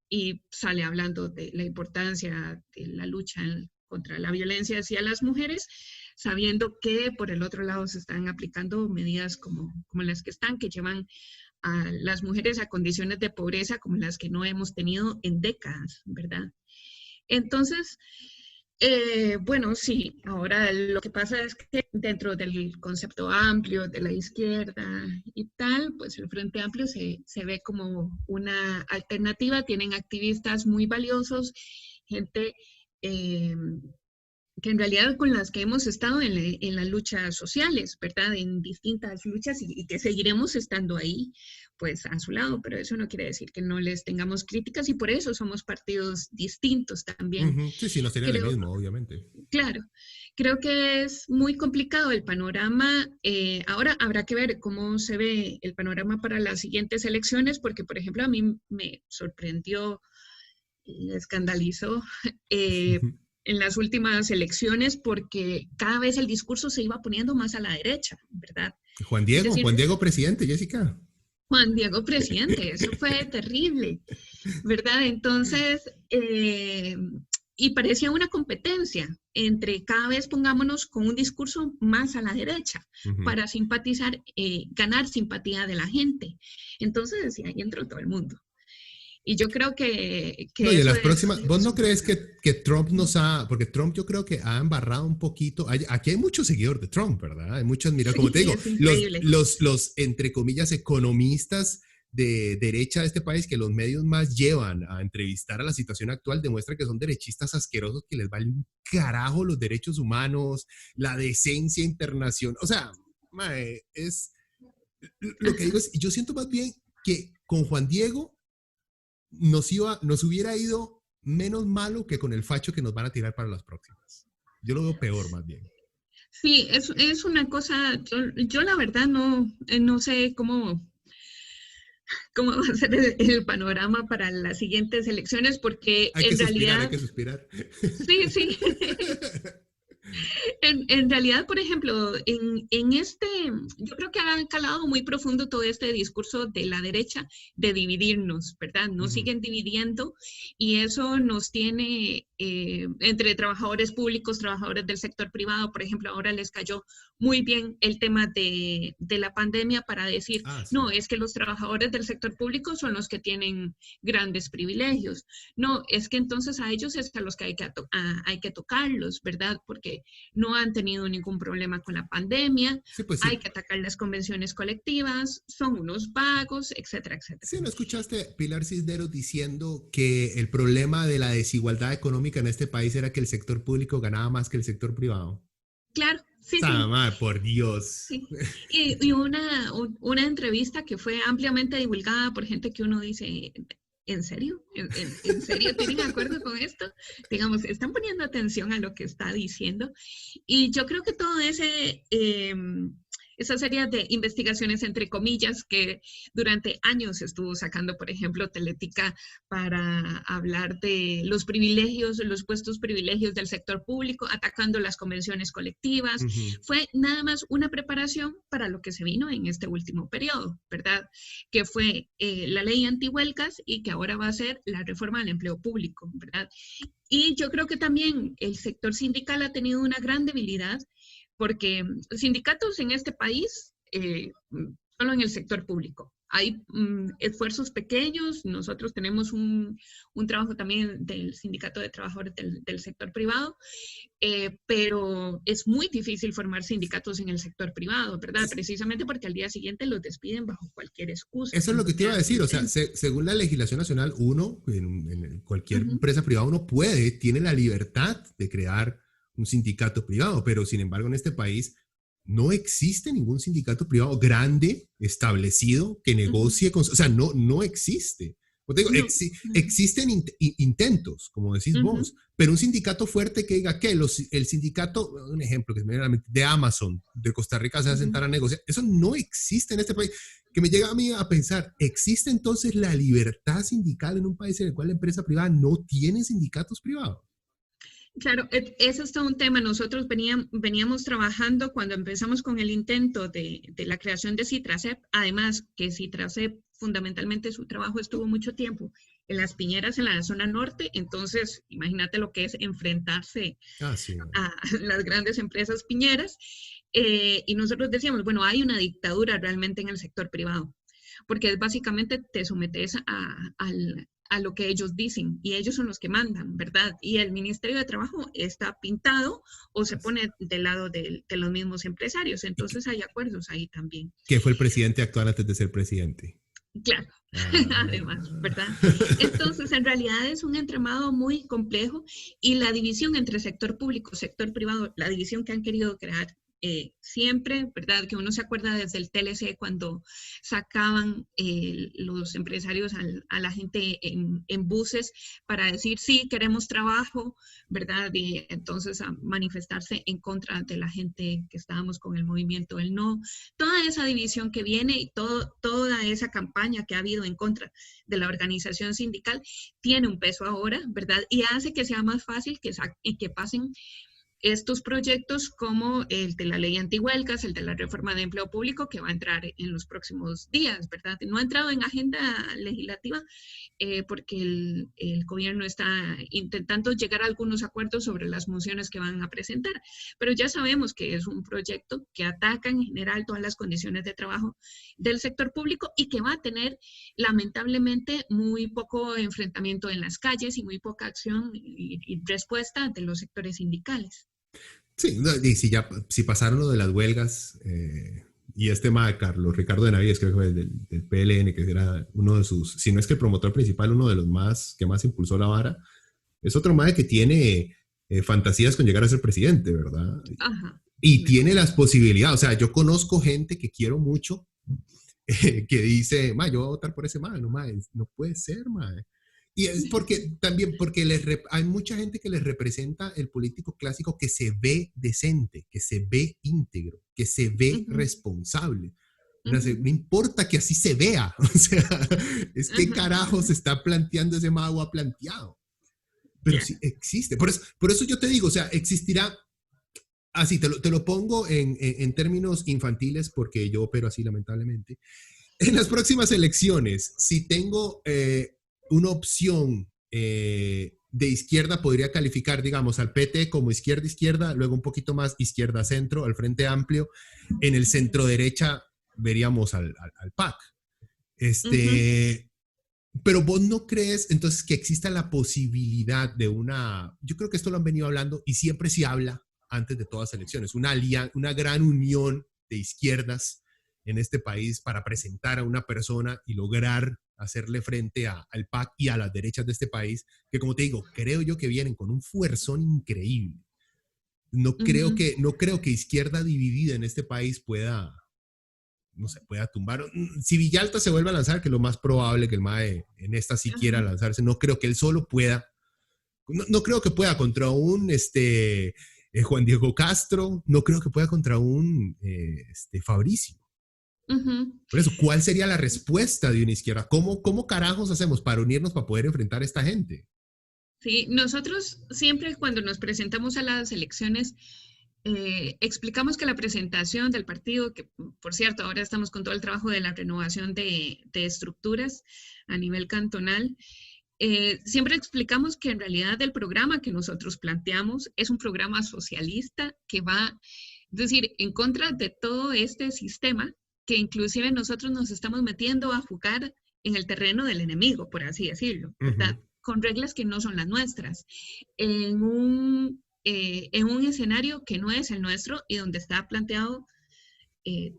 y sale hablando de la importancia de la lucha contra la violencia hacia las mujeres, sabiendo que por el otro lado se están aplicando medidas como las que llevan a las mujeres a condiciones de pobreza como las que no hemos tenido en décadas, ¿verdad? Entonces, bueno, sí, ahora lo que pasa es que dentro del concepto amplio de la izquierda y tal, pues el Frente Amplio se ve como una alternativa, tienen activistas muy valiosos, gente que en realidad con las que hemos estado en las luchas sociales, ¿verdad? En distintas luchas y que seguiremos estando ahí, pues a su lado, pero eso no quiere decir que no les tengamos críticas y por eso somos partidos distintos también. Sí, no sería lo mismo, obviamente. Claro, creo que es muy complicado el panorama. Ahora habrá que ver cómo se ve el panorama para las siguientes elecciones, porque por ejemplo a mí me sorprendió y escandalizó en las últimas elecciones porque cada vez el discurso se iba poniendo más a la derecha, ¿verdad? Juan Diego presidente, Jessica. Juan Diego presidente, eso fue terrible, ¿verdad? Entonces, y parecía una competencia entre cada vez pongámonos con un discurso más a la derecha para simpatizar, ganar simpatía de la gente. Entonces, ahí entró todo el mundo. Y yo creo que No, y en eso las es... próximas, ¿vos no crees que Trump nos ha, porque Trump yo creo que ha embarrado un poquito, aquí hay muchos seguidores de Trump, ¿verdad? Hay muchos, mira, como te Sí, digo, es increíble. entre comillas, economistas de derecha de este país que los medios más llevan a entrevistar a la situación actual demuestran que son derechistas asquerosos que les vale un carajo los derechos humanos, la decencia internacional, o sea, mae, es, lo que digo es, yo siento más bien que con Juan Diego nos hubiera ido menos malo que con el facho que nos van a tirar para las próximas. Yo lo veo peor más bien. Sí, es una cosa, yo la verdad no sé cómo va a ser el panorama para las siguientes elecciones, porque Hay que en suspirar, hay realidad, que suspirar. sí, sí. En realidad, por ejemplo, yo creo que ha calado muy profundo todo este discurso de la derecha de dividirnos, ¿verdad? Nos Ujú. siguen dividiendo y eso nos tiene entre trabajadores públicos, trabajadores del sector privado, por ejemplo, ahora les cayó muy bien el tema de la pandemia para decir, Ah, sí. no, es que los trabajadores del sector público son los que tienen grandes privilegios. No, es que entonces a ellos es a los que hay que tocarlos, ¿verdad? Porque no han tenido ningún problema con la pandemia, Sí, pues hay sí. que atacar las convenciones colectivas, son unos vagos, etcétera, etcétera. Sí, ¿no escuchaste a Pilar Cisneros diciendo que el problema de la desigualdad económica en este país era que el sector público ganaba más que el sector privado? Claro, sí, sí, Madre, por Dios. sí. Y una entrevista que fue ampliamente divulgada por gente que uno dice, ¿en serio? ¿En serio tienen acuerdo con esto? Digamos, están poniendo atención a lo que está diciendo. Y yo creo que todo esa serie de investigaciones, entre comillas, que durante años estuvo sacando, por ejemplo, Teletica para hablar de los privilegios, los puestos privilegios del sector público, atacando las convenciones colectivas, Ujú. fue nada más una preparación para lo que se vino en este último periodo, ¿verdad? Que fue la ley antihuelgas y que ahora va a ser la reforma del empleo público, ¿verdad? Y yo creo que también el sector sindical ha tenido una gran debilidad porque sindicatos en este país, solo en el sector público. Hay esfuerzos pequeños, nosotros tenemos un trabajo también del sindicato de trabajadores del sector privado, pero es muy difícil formar sindicatos en el sector privado, ¿verdad? Precisamente porque al día siguiente los despiden bajo cualquier excusa. Eso es lo que te iba a decir, o sea, según la legislación nacional, uno, en cualquier empresa privada, uno tiene la libertad de crear un sindicato privado, pero sin embargo en este país no existe ningún sindicato privado grande, establecido, que negocie con, o sea, no existe. Como te digo, No. existen intentos, como decís vos, pero un sindicato fuerte que diga que el sindicato, un ejemplo que se me viene a la mente, de Amazon, de Costa Rica, se va a sentar a negociar, eso no existe en este país. Que me llega a mí a pensar, ¿existe entonces la libertad sindical en un país en el cual la empresa privada no tiene sindicatos privados? Claro, ese es todo un tema. Nosotros veníamos trabajando cuando empezamos con el intento de la creación de Citracep, además que Citracep fundamentalmente su trabajo estuvo mucho tiempo en las piñeras en la zona norte, entonces imagínate lo que es enfrentarse Sí. a las grandes empresas piñeras, y nosotros decíamos, bueno, hay una dictadura realmente en el sector privado, porque es básicamente te sometes a lo que ellos dicen y ellos son los que mandan, ¿verdad? Y el Ministerio de Trabajo está pintado o se pone del lado de los mismos empresarios, entonces hay acuerdos ahí también. Que fue el presidente actual antes de ser presidente. Claro, además, ¿verdad? Entonces, en realidad es un entramado muy complejo y la división entre sector público y sector privado, la división que han querido crear siempre, ¿verdad? Que uno se acuerda desde el TLC cuando sacaban los empresarios a la gente en buses para decir, sí, queremos trabajo, ¿verdad? Y entonces a manifestarse en contra de la gente que estábamos con el movimiento del no. Toda esa división que viene y toda esa campaña que ha habido en contra de la organización sindical tiene un peso ahora, ¿verdad? Y hace que sea más fácil que pasen estos proyectos como el de la ley antihuelgas, el de la reforma de empleo público, que va a entrar en los próximos días, ¿verdad? No ha entrado en agenda legislativa porque el gobierno está intentando llegar a algunos acuerdos sobre las mociones que van a presentar, pero ya sabemos que es un proyecto que ataca en general todas las condiciones de trabajo del sector público y que va a tener lamentablemente muy poco enfrentamiento en las calles y muy poca acción y respuesta de los sectores sindicales. Sí, no, y si pasaron lo de las huelgas y este tema de Carlos Ricardo de Navies, creo que fue del PLN, que era uno de sus, si no es que el promotor principal, uno de los más que más impulsó la vara, es otro mae que tiene fantasías con llegar a ser presidente, ¿verdad? Ajá. Y tiene las posibilidades, o sea, yo conozco gente que quiero mucho que dice, mae, yo voy a votar por ese mae, no, mae, no puede ser, mae. Y es porque también, porque hay mucha gente que les representa el político clásico que se ve decente, que se ve íntegro, que se ve responsable. No importa que así se vea, o sea, es que carajo se está planteando ese mago ha planteado. Pero sí existe. Por eso yo te digo, o sea, existirá, así te lo pongo en términos infantiles porque yo opero así lamentablemente. En las próximas elecciones, si tengo una opción de izquierda, podría calificar, digamos, al PT como izquierda-izquierda, luego un poquito más izquierda-centro, al Frente Amplio. En el centro-derecha veríamos al PAC. Pero vos no crees, entonces, que exista la posibilidad de yo creo que esto lo han venido hablando y siempre se habla antes de todas las elecciones, una gran unión de izquierdas en este país para presentar a una persona y lograr hacerle frente al PAC y a las derechas de este país, que como te digo, creo yo que vienen con un fuerzón increíble. No creo que izquierda dividida en este país pueda tumbar. Si Villalta se vuelve a lanzar, que es lo más probable que el MAE en esta sí quiera lanzarse, no creo que él solo pueda. No creo que pueda contra un Juan Diego Castro, no creo que pueda contra un Fabricio. Por eso, ¿cuál sería la respuesta de una izquierda? ¿Cómo carajos hacemos para unirnos para poder enfrentar a esta gente? Sí, nosotros siempre cuando nos presentamos a las elecciones explicamos que la presentación del partido, que por cierto ahora estamos con todo el trabajo de la renovación de estructuras a nivel cantonal, siempre explicamos que en realidad el programa que nosotros planteamos es un programa socialista que va, es decir, en contra de todo este sistema, que inclusive nosotros nos estamos metiendo a jugar en el terreno del enemigo, por así decirlo, ¿verdad? Con reglas que no son las nuestras, en un escenario que no es el nuestro y donde está planteado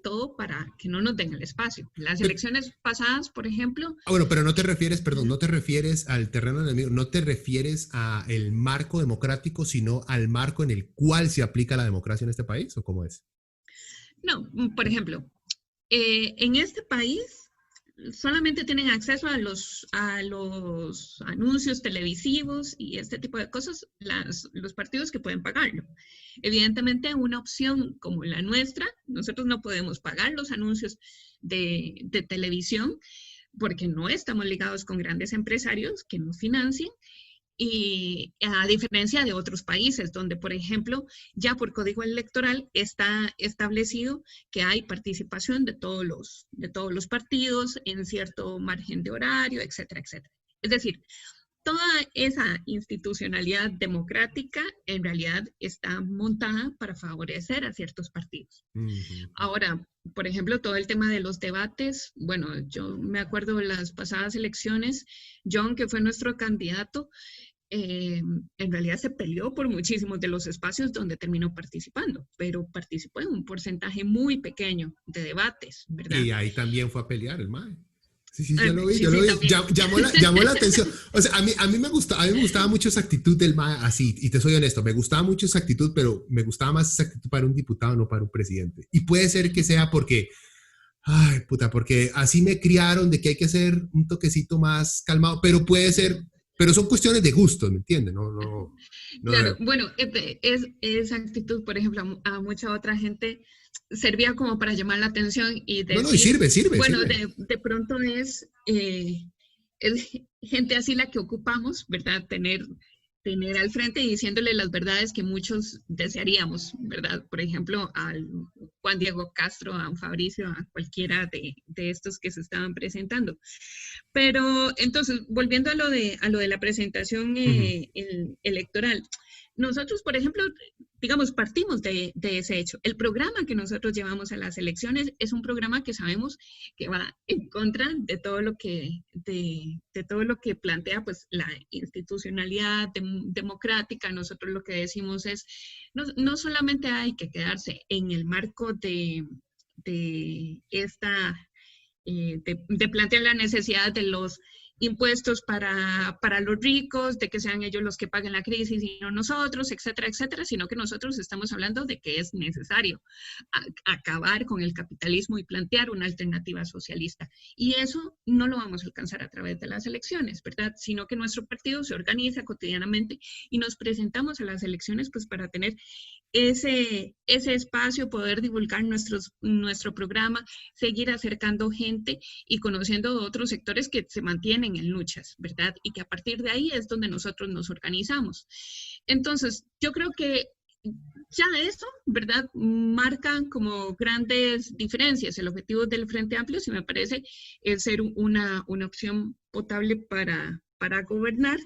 todo para que no nos den el espacio. Las elecciones pasadas, por ejemplo... Bueno, pero no te refieres al terreno del enemigo, no te refieres al marco democrático, sino al marco en el cual se aplica la democracia en este país, ¿o cómo es? No, por ejemplo, en este país solamente tienen acceso a los anuncios televisivos y este tipo de cosas los partidos que pueden pagarlo. Evidentemente, una opción como la nuestra, nosotros no podemos pagar los anuncios de televisión porque no estamos ligados con grandes empresarios que nos financien. Y a diferencia de otros países donde, por ejemplo, ya por código electoral está establecido que hay participación de todos los partidos en cierto margen de horario, etcétera, etcétera. Es decir, toda esa institucionalidad democrática en realidad está montada para favorecer a ciertos partidos. Ahora, por ejemplo, todo el tema de los debates, bueno, yo me acuerdo de las pasadas elecciones, John, que fue nuestro candidato, en realidad se peleó por muchísimos de los espacios donde terminó participando, pero participó en un porcentaje muy pequeño de debates, ¿verdad? Y ahí también fue a pelear el MAE. Sí, yo lo vi. Llamó la atención. O sea, a mí me gustaba mucho esa actitud del MAE, así, y te soy honesto, me gustaba mucho esa actitud, pero me gustaba más esa actitud para un diputado, no para un presidente. Y puede ser que sea porque porque así me criaron de que hay que ser un toquecito más calmado, pero puede ser, pero son cuestiones de gusto, ¿me entiendes? No, claro, bueno, esa actitud, por ejemplo, a mucha otra gente servía como para llamar la atención y decir, y sirve. Bueno, de pronto es gente así la que ocupamos, ¿verdad? Tener tener al frente y diciéndole las verdades que muchos desearíamos, ¿verdad? Por ejemplo, al Juan Diego Castro, a Fabricio, a cualquiera de estos que se estaban presentando. Pero entonces, volviendo a lo de la presentación electoral, nosotros, por ejemplo, digamos, partimos de ese hecho. El programa que nosotros llevamos a las elecciones es un programa que sabemos que va en contra de todo lo que, de todo lo que plantea pues, la institucionalidad democrática. Nosotros lo que decimos es, no solamente hay que quedarse en el marco de esta de plantear la necesidad de los impuestos para los ricos, de que sean ellos los que paguen la crisis y no nosotros, etcétera, etcétera, sino que nosotros estamos hablando de que es necesario acabar con el capitalismo y plantear una alternativa socialista. Y eso no lo vamos a alcanzar a través de las elecciones, ¿verdad? Sino que nuestro partido se organiza cotidianamente y nos presentamos a las elecciones pues para tener ese espacio, poder divulgar nuestro programa, seguir acercando gente y conociendo otros sectores que se mantienen en luchas, ¿verdad? Y que a partir de ahí es donde nosotros nos organizamos. Entonces, yo creo que ya eso, ¿verdad? Marca como grandes diferencias. El objetivo del Frente Amplio, si me parece, es ser una opción potable para gobernar.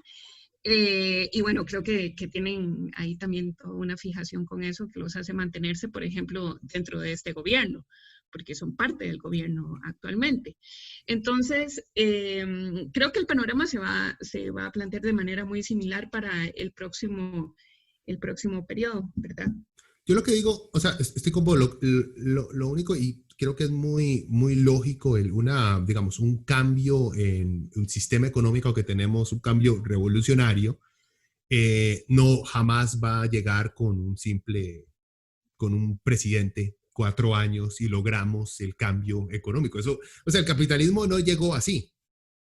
Y bueno, creo que tienen ahí también toda una fijación con eso que los hace mantenerse, por ejemplo, dentro de este gobierno, porque son parte del gobierno actualmente. Entonces, creo que el panorama se va a plantear de manera muy similar para el próximo periodo, ¿verdad? Yo lo que digo, o sea, estoy como lo único, y creo que es muy, muy lógico, digamos, un cambio en un sistema económico que tenemos, un cambio revolucionario, no jamás va a llegar con un presidente 4 años y logramos el cambio económico. Eso, o sea, el capitalismo no llegó así.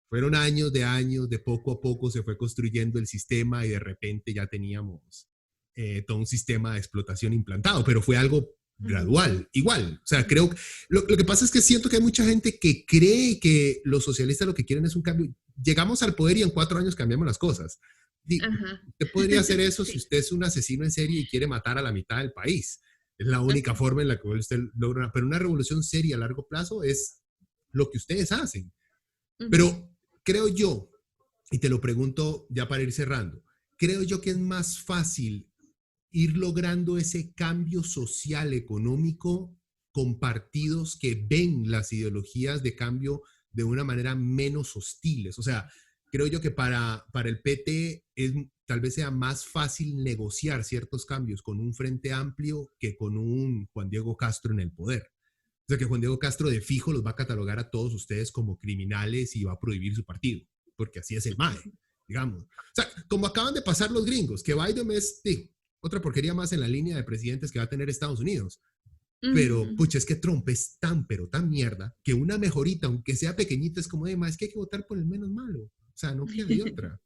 Fueron años, de poco a poco se fue construyendo el sistema y de repente ya teníamos todo un sistema de explotación implantado, pero fue algo gradual, igual. O sea, creo que lo que pasa es que siento que hay mucha gente que cree que los socialistas lo que quieren es un cambio. Llegamos al poder y en 4 años cambiamos las cosas. Usted podría hacer eso si usted es un asesino en serie y quiere matar a la mitad del país. Es la única forma en la que usted logra. Pero una revolución seria a largo plazo es lo que ustedes hacen. Pero creo yo, y te lo pregunto ya para ir cerrando, creo yo que es más fácil ir logrando ese cambio social, económico, con partidos que ven las ideologías de cambio de una manera menos hostiles. O sea, creo yo que para el PT tal vez sea más fácil negociar ciertos cambios con un Frente Amplio que con un Juan Diego Castro en el poder. O sea, que Juan Diego Castro de fijo los va a catalogar a todos ustedes como criminales y va a prohibir su partido, porque así es el MAE, digamos. O sea, como acaban de pasar los gringos, que Biden es otra porquería más en la línea de presidentes que va a tener Estados Unidos. Pero, pucha, es que Trump es pero tan mierda, que una mejorita, aunque sea pequeñita, es como, es que hay que votar por el menos malo. O sea, no queda de otra.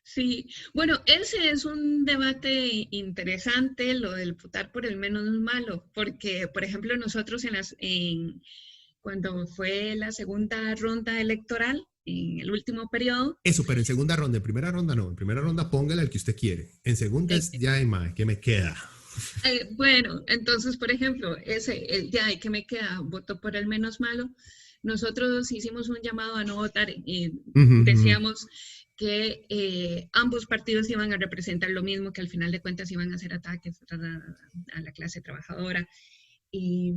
Sí, bueno, ese es un debate interesante, lo del votar por el menos malo, porque, por ejemplo, nosotros cuando fue la segunda ronda electoral, en el último periodo. Eso, pero en segunda ronda, en primera ronda no, en primera ronda póngale al que usted quiere. En segunda es ya hay más, ¿qué me queda? Bueno, entonces, por ejemplo, ya ¿qué me queda? Voto por el menos malo. Nosotros hicimos un llamado a no votar y decíamos que ambos partidos iban a representar lo mismo, que al final de cuentas iban a hacer ataques a la clase trabajadora. Y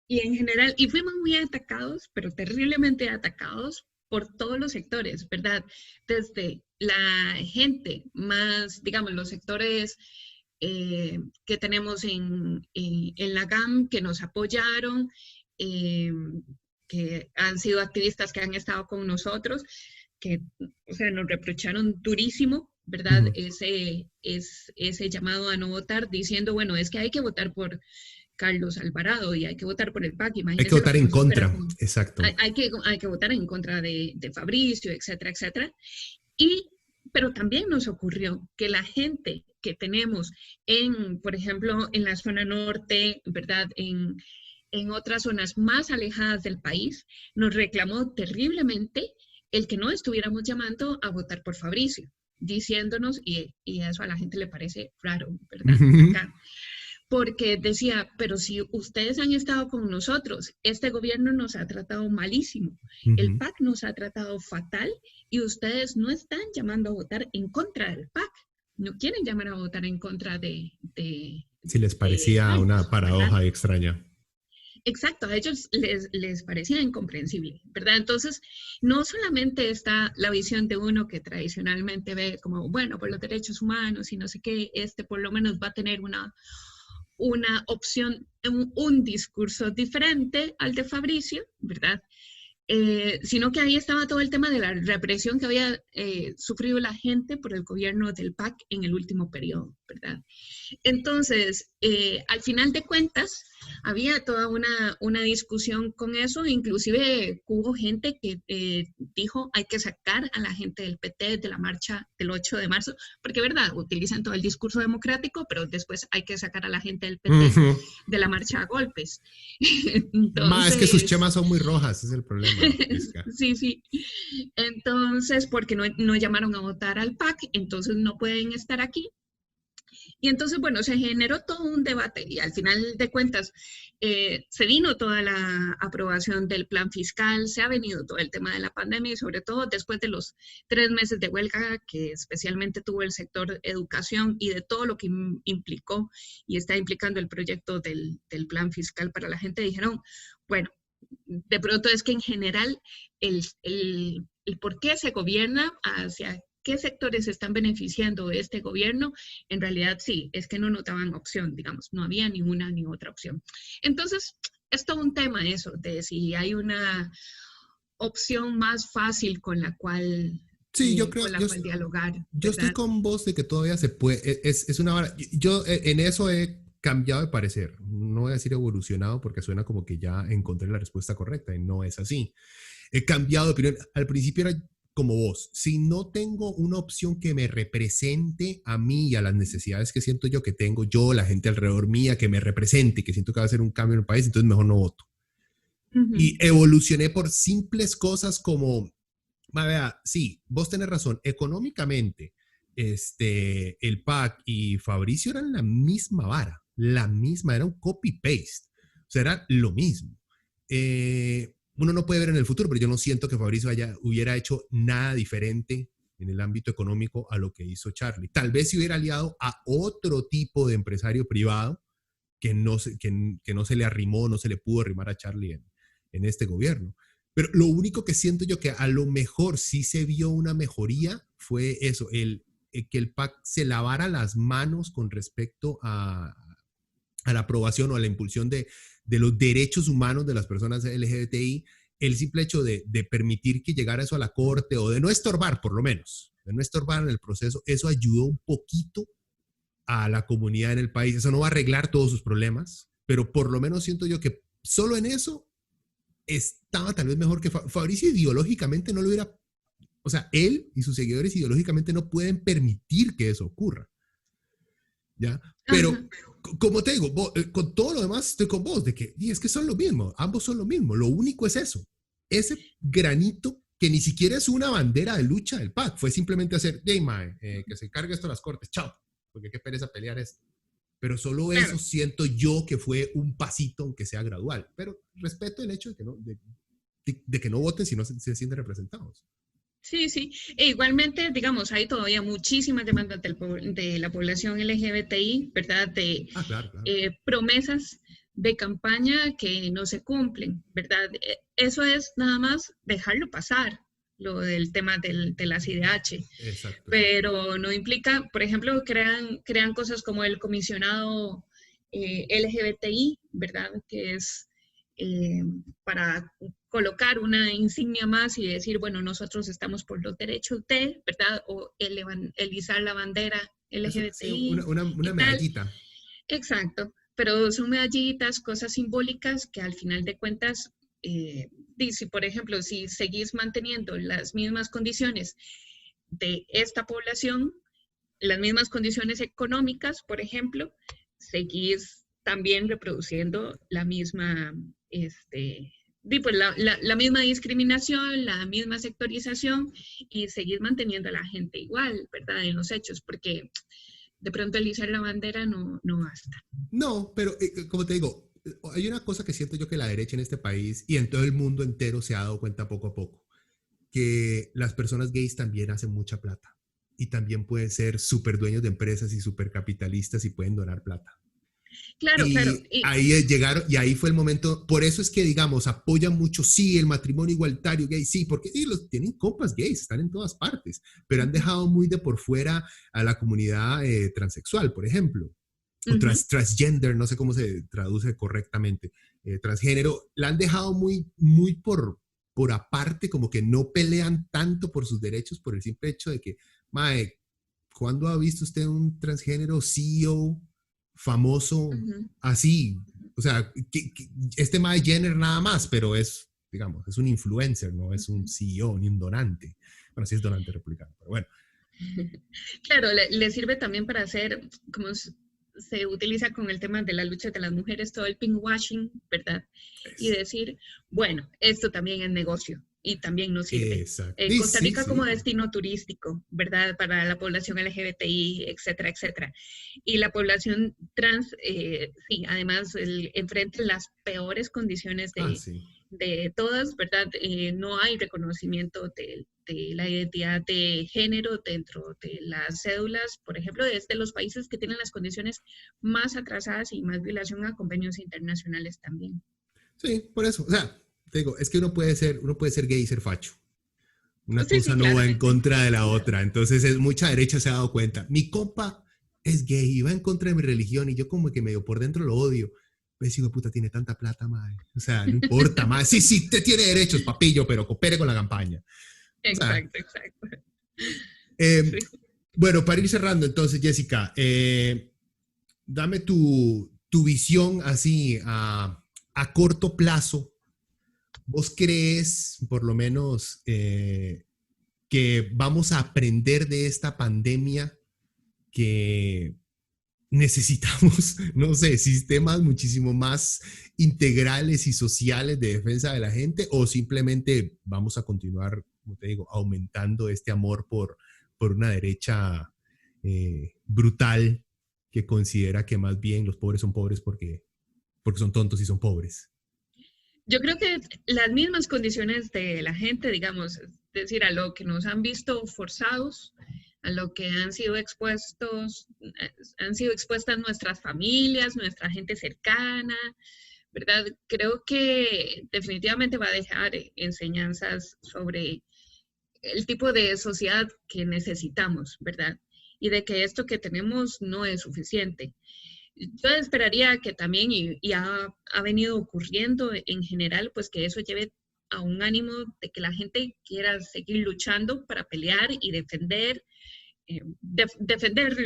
en general, y fuimos muy atacados, pero terriblemente atacados por todos los sectores, ¿verdad? Desde la gente más, digamos, los sectores que tenemos en la GAM, que nos apoyaron, que han sido activistas que han estado con nosotros, que, o sea, nos reprocharon durísimo, ¿verdad? Ese llamado a no votar, diciendo, bueno, es que hay que votar por Carlos Alvarado y hay que votar por el PAC. Hay que votar en contra, exacto. Hay que votar en contra de Fabricio, etcétera, etcétera. Pero también nos ocurrió que la gente que tenemos por ejemplo, en la zona norte, ¿verdad? En otras zonas más alejadas del país, nos reclamó terriblemente el que no estuviéramos llamando a votar por Fabricio, diciéndonos, y eso a la gente le parece raro, ¿verdad? Acá. Porque decía, pero si ustedes han estado con nosotros, este gobierno nos ha tratado malísimo, el PAC nos ha tratado fatal y ustedes no están llamando a votar en contra del PAC, no quieren llamar a votar en contra si les parecía una paradoja ¿verdad? extraña. Exacto, a ellos les parecía incomprensible, ¿verdad? Entonces, no solamente está la visión de uno que tradicionalmente ve como, bueno, por los derechos humanos y no sé qué, por lo menos va a tener una opción, un discurso diferente al de Fabricio, ¿verdad? Sino que ahí estaba todo el tema de la represión que había sufrido la gente por el gobierno del PAC en el último periodo, ¿verdad? Entonces, al final de cuentas, había toda una discusión con eso, inclusive hubo gente que dijo hay que sacar a la gente del PT de la marcha del 8 de marzo, porque verdad, utilizan todo el discurso democrático, pero después hay que sacar a la gente del PT de la marcha a golpes. Más es que sus chemas son muy rojas, ese es el problema. Sí, sí. Entonces, porque no llamaron a votar al PAC, entonces no pueden estar aquí. Y entonces, bueno, se generó todo un debate y al final de cuentas se vino toda la aprobación del plan fiscal, se ha venido todo el tema de la pandemia y sobre todo después de los 3 meses de huelga que especialmente tuvo el sector educación y de todo lo que implicó y está implicando el proyecto del plan fiscal para la gente, dijeron, bueno, de pronto es que en general el por qué se gobierna, hacia qué sectores se están beneficiando de este gobierno, en realidad sí, es que no notaban opción, digamos, no había ni una ni otra opción. Entonces, es todo un tema eso, de si hay una opción más fácil con la cual, sí, yo creo, con la cual dialogar. Yo estoy con vos de que todavía se puede, es una vara, yo en eso he cambiado de parecer, no voy a decir evolucionado porque suena como que ya encontré la respuesta correcta y no es así. He cambiado de opinión, al principio era como vos, si no tengo una opción que me represente a mí y a las necesidades que siento yo que tengo, yo, la gente alrededor mía, que me represente, que siento que va a ser un cambio en el país, entonces mejor no voto. Y evolucioné por simples cosas como, vea, sí, vos tenés razón, económicamente, el PAC y Fabricio eran la misma vara, la misma, era un copy-paste, o sea, era lo mismo. Uno no puede ver en el futuro, pero yo no siento que Fabricio hubiera hecho nada diferente en el ámbito económico a lo que hizo Charlie. Tal vez se hubiera aliado a otro tipo de empresario privado que no se le arrimó, no se le pudo arrimar a Charlie en este gobierno. Pero lo único que siento yo que a lo mejor sí se vio una mejoría fue eso, que el PAC se lavara las manos con respecto a la aprobación o a la impulsión de los derechos humanos de las personas LGBTI, el simple hecho de permitir que llegara eso a la corte o de no estorbar, por lo menos, de no estorbar en el proceso, eso ayudó un poquito a la comunidad en el país. Eso no va a arreglar todos sus problemas, pero por lo menos siento yo que solo en eso estaba tal vez mejor que Fabricio ideológicamente no lo hubiera, o sea, él y sus seguidores ideológicamente no pueden permitir que eso ocurra. ¿Ya? Pero, como te digo, con todo lo demás estoy con vos, de que es que son lo mismo, ambos son lo mismo, lo único es eso, ese granito que ni siquiera es una bandera de lucha del PAC, fue simplemente hacer, que se cargue esto a las cortes, chao, porque qué pereza pelear esto. Pero solo eso siento yo que fue un pasito, aunque sea gradual. Pero respeto el hecho de que no voten si no se sienten representados. Sí, sí. E igualmente, digamos, hay todavía muchísimas demandas de la población LGBTI, ¿verdad? De claro. promesas de campaña que no se cumplen, ¿verdad? Eso es nada más dejarlo pasar, lo del tema de las IDH. Exacto. Pero no implica, por ejemplo, crean cosas como el comisionado LGBTI, ¿verdad? Que es para colocar una insignia más y decir, bueno, nosotros estamos por los derechos de, ¿verdad? O el izar la bandera LGBTI. Sí, una medallita. Exacto, pero son medallitas, cosas simbólicas que al final de cuentas, si por ejemplo, si seguís manteniendo las mismas condiciones de esta población, las mismas condiciones económicas, por ejemplo, seguís también reproduciendo la misma pues la misma discriminación, la misma sectorización y seguir manteniendo a la gente igual, ¿verdad? En los hechos, porque de pronto el izar la bandera no basta. No, pero como te digo, hay una cosa que siento yo que la derecha en este país y en todo el mundo entero se ha dado cuenta poco a poco, que las personas gays también hacen mucha plata y también pueden ser súper dueños de empresas y súper capitalistas y pueden donar plata. Claro, claro. Y ahí llegaron, y ahí fue el momento, por eso es que, digamos, apoyan mucho, sí, el matrimonio igualitario gay, sí, porque sí, los tienen compas gays, están en todas partes, pero han dejado muy de por fuera a la comunidad transexual, por ejemplo, o transgender, no sé cómo se traduce correctamente, transgénero, la han dejado muy por aparte, como que no pelean tanto por sus derechos por el simple hecho de que, mae, ¿cuándo ha visto usted un transgénero CEO famoso así? O sea, este Mae Jenner nada más, pero es, digamos, es un influencer, no es un CEO ni un donante. Bueno, sí es donante republicano, pero bueno. Claro, le sirve también para hacer, como se utiliza con el tema de la lucha de las mujeres, todo el pinkwashing, ¿verdad? Y decir, bueno, esto también es negocio y también nos sirve. Exacto. Costa Rica como destino turístico, ¿verdad? Para la población LGBTI, etcétera, etcétera. Y la población trans, sí, además enfrenta las peores condiciones de todas, ¿verdad? No hay reconocimiento de la identidad de género dentro de las cédulas, por ejemplo, desde los países que tienen las condiciones más atrasadas y más violación a convenios internacionales también. Sí, por eso, o sea, te digo, es que uno puede ser gay y ser facho. Una Sí, cosa no va en contra de la otra. Entonces, mucha derecha se ha dado cuenta. Mi compa es gay y va en contra de mi religión y yo como que medio por dentro lo odio. Ves, hijo de puta, tiene tanta plata, madre. O sea, no importa, madre. Sí, te tiene derechos, papillo, pero coopere con la campaña. Exacto, exacto. Sí. Bueno, para ir cerrando, entonces, Jessica, dame tu visión así a corto plazo. ¿Vos crees, por lo menos, que vamos a aprender de esta pandemia, que necesitamos, no sé, sistemas muchísimo más integrales y sociales de defensa de la gente, o simplemente vamos a continuar, como te digo, aumentando este amor por una derecha brutal que considera que más bien los pobres son pobres porque son tontos y son pobres? Yo creo que las mismas condiciones de la gente, digamos, es decir, a lo que nos han visto forzados, a lo que han sido expuestas nuestras familias, nuestra gente cercana, ¿verdad? Creo que definitivamente va a dejar enseñanzas sobre el tipo de sociedad que necesitamos, ¿verdad? Y de que esto que tenemos no es suficiente. Yo esperaría que también, y ha venido ocurriendo en general, pues que eso lleve a un ánimo de que la gente quiera seguir luchando para pelear y defender, defender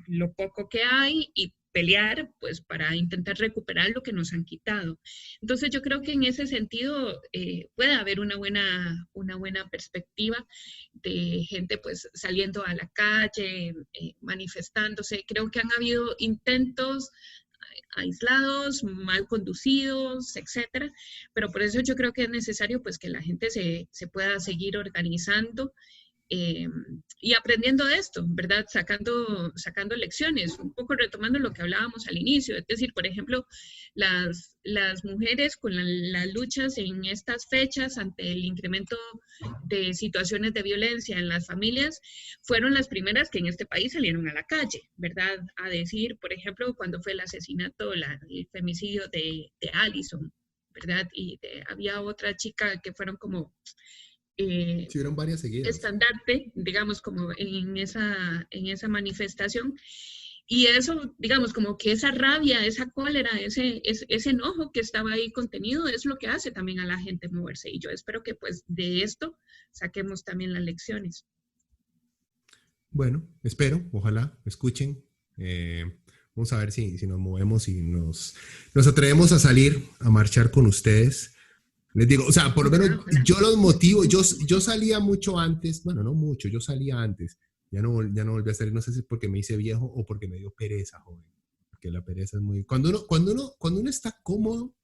lo poco que hay y pelear pues para intentar recuperar lo que nos han quitado. Entonces yo creo que en ese sentido puede haber una buena perspectiva de gente pues saliendo a la calle, manifestándose. Creo que han habido intentos aislados, mal conducidos, etcétera, pero por eso yo creo que es necesario pues que la gente se pueda seguir organizando y aprendiendo de esto, ¿verdad? Sacando lecciones, un poco retomando lo que hablábamos al inicio, es decir, por ejemplo, las mujeres con las luchas en estas fechas ante el incremento de situaciones de violencia en las familias, fueron las primeras que en este país salieron a la calle, ¿verdad? A decir, por ejemplo, cuando fue el asesinato, el femicidio de Allison, ¿verdad? Y había otra chica que fueron como sí, hubieron varias seguidas. Estandarte, digamos, como en esa manifestación. Y eso, digamos, como que esa rabia, esa cólera, ese enojo que estaba ahí contenido es lo que hace también a la gente moverse. Y yo espero que pues de esto saquemos también las lecciones. Bueno, espero, ojalá, escuchen. Vamos a ver si nos movemos y nos atrevemos a salir a marchar con ustedes. Les digo, o sea, por lo menos yo los motivo, yo salía mucho antes, bueno, no mucho, yo salía antes, ya no volví a salir, no sé si es porque me hice viejo o porque me dio pereza, joven, porque la pereza es muy... Cuando uno está cómodo,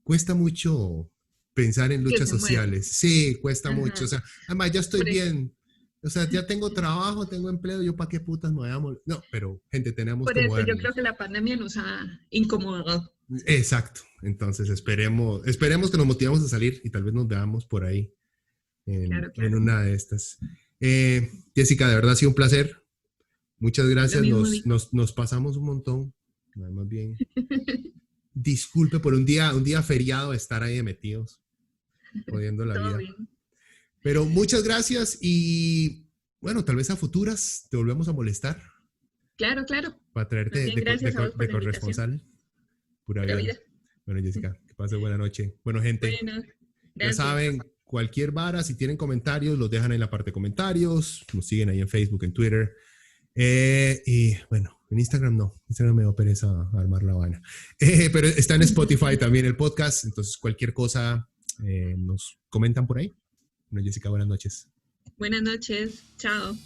cuesta mucho pensar en Que luchas se mueva. sociales. Sí, cuesta Ajá. mucho. O sea, además ya estoy Por eso. bien. O sea, ya tengo trabajo, tengo empleo, yo para qué putas me voy a No, pero gente, tenemos Por que eso yo creo que movernos. la pandemia nos ha incomodado. Exacto. Entonces esperemos que nos motivemos a salir y tal vez nos veamos por ahí Claro, en claro. una de estas. Jessica, de verdad ha sido un placer. Muchas Lo gracias. mismo digo. Nos pasamos un montón. Más bien. Disculpe por un día feriado estar ahí metidos, jodiendo la Todo vida. bien. Pero muchas gracias y bueno, tal vez a futuras te volvemos a molestar Claro, claro. para traerte Más bien, gracias a vos por de la invitación. corresponsal. Pura Pura vida. vida. Bueno, Jessica, que pase buena noche. Bueno, gente, Bueno, ya gracias. saben, cualquier vara, si tienen comentarios, los dejan en la parte de comentarios, nos siguen ahí en Facebook, en Twitter. Y bueno, en Instagram no, Instagram me da pereza armar la vaina. Pero está en Spotify también el podcast, entonces cualquier cosa nos comentan por ahí. Bueno, Jessica, buenas noches. Buenas noches. Chao.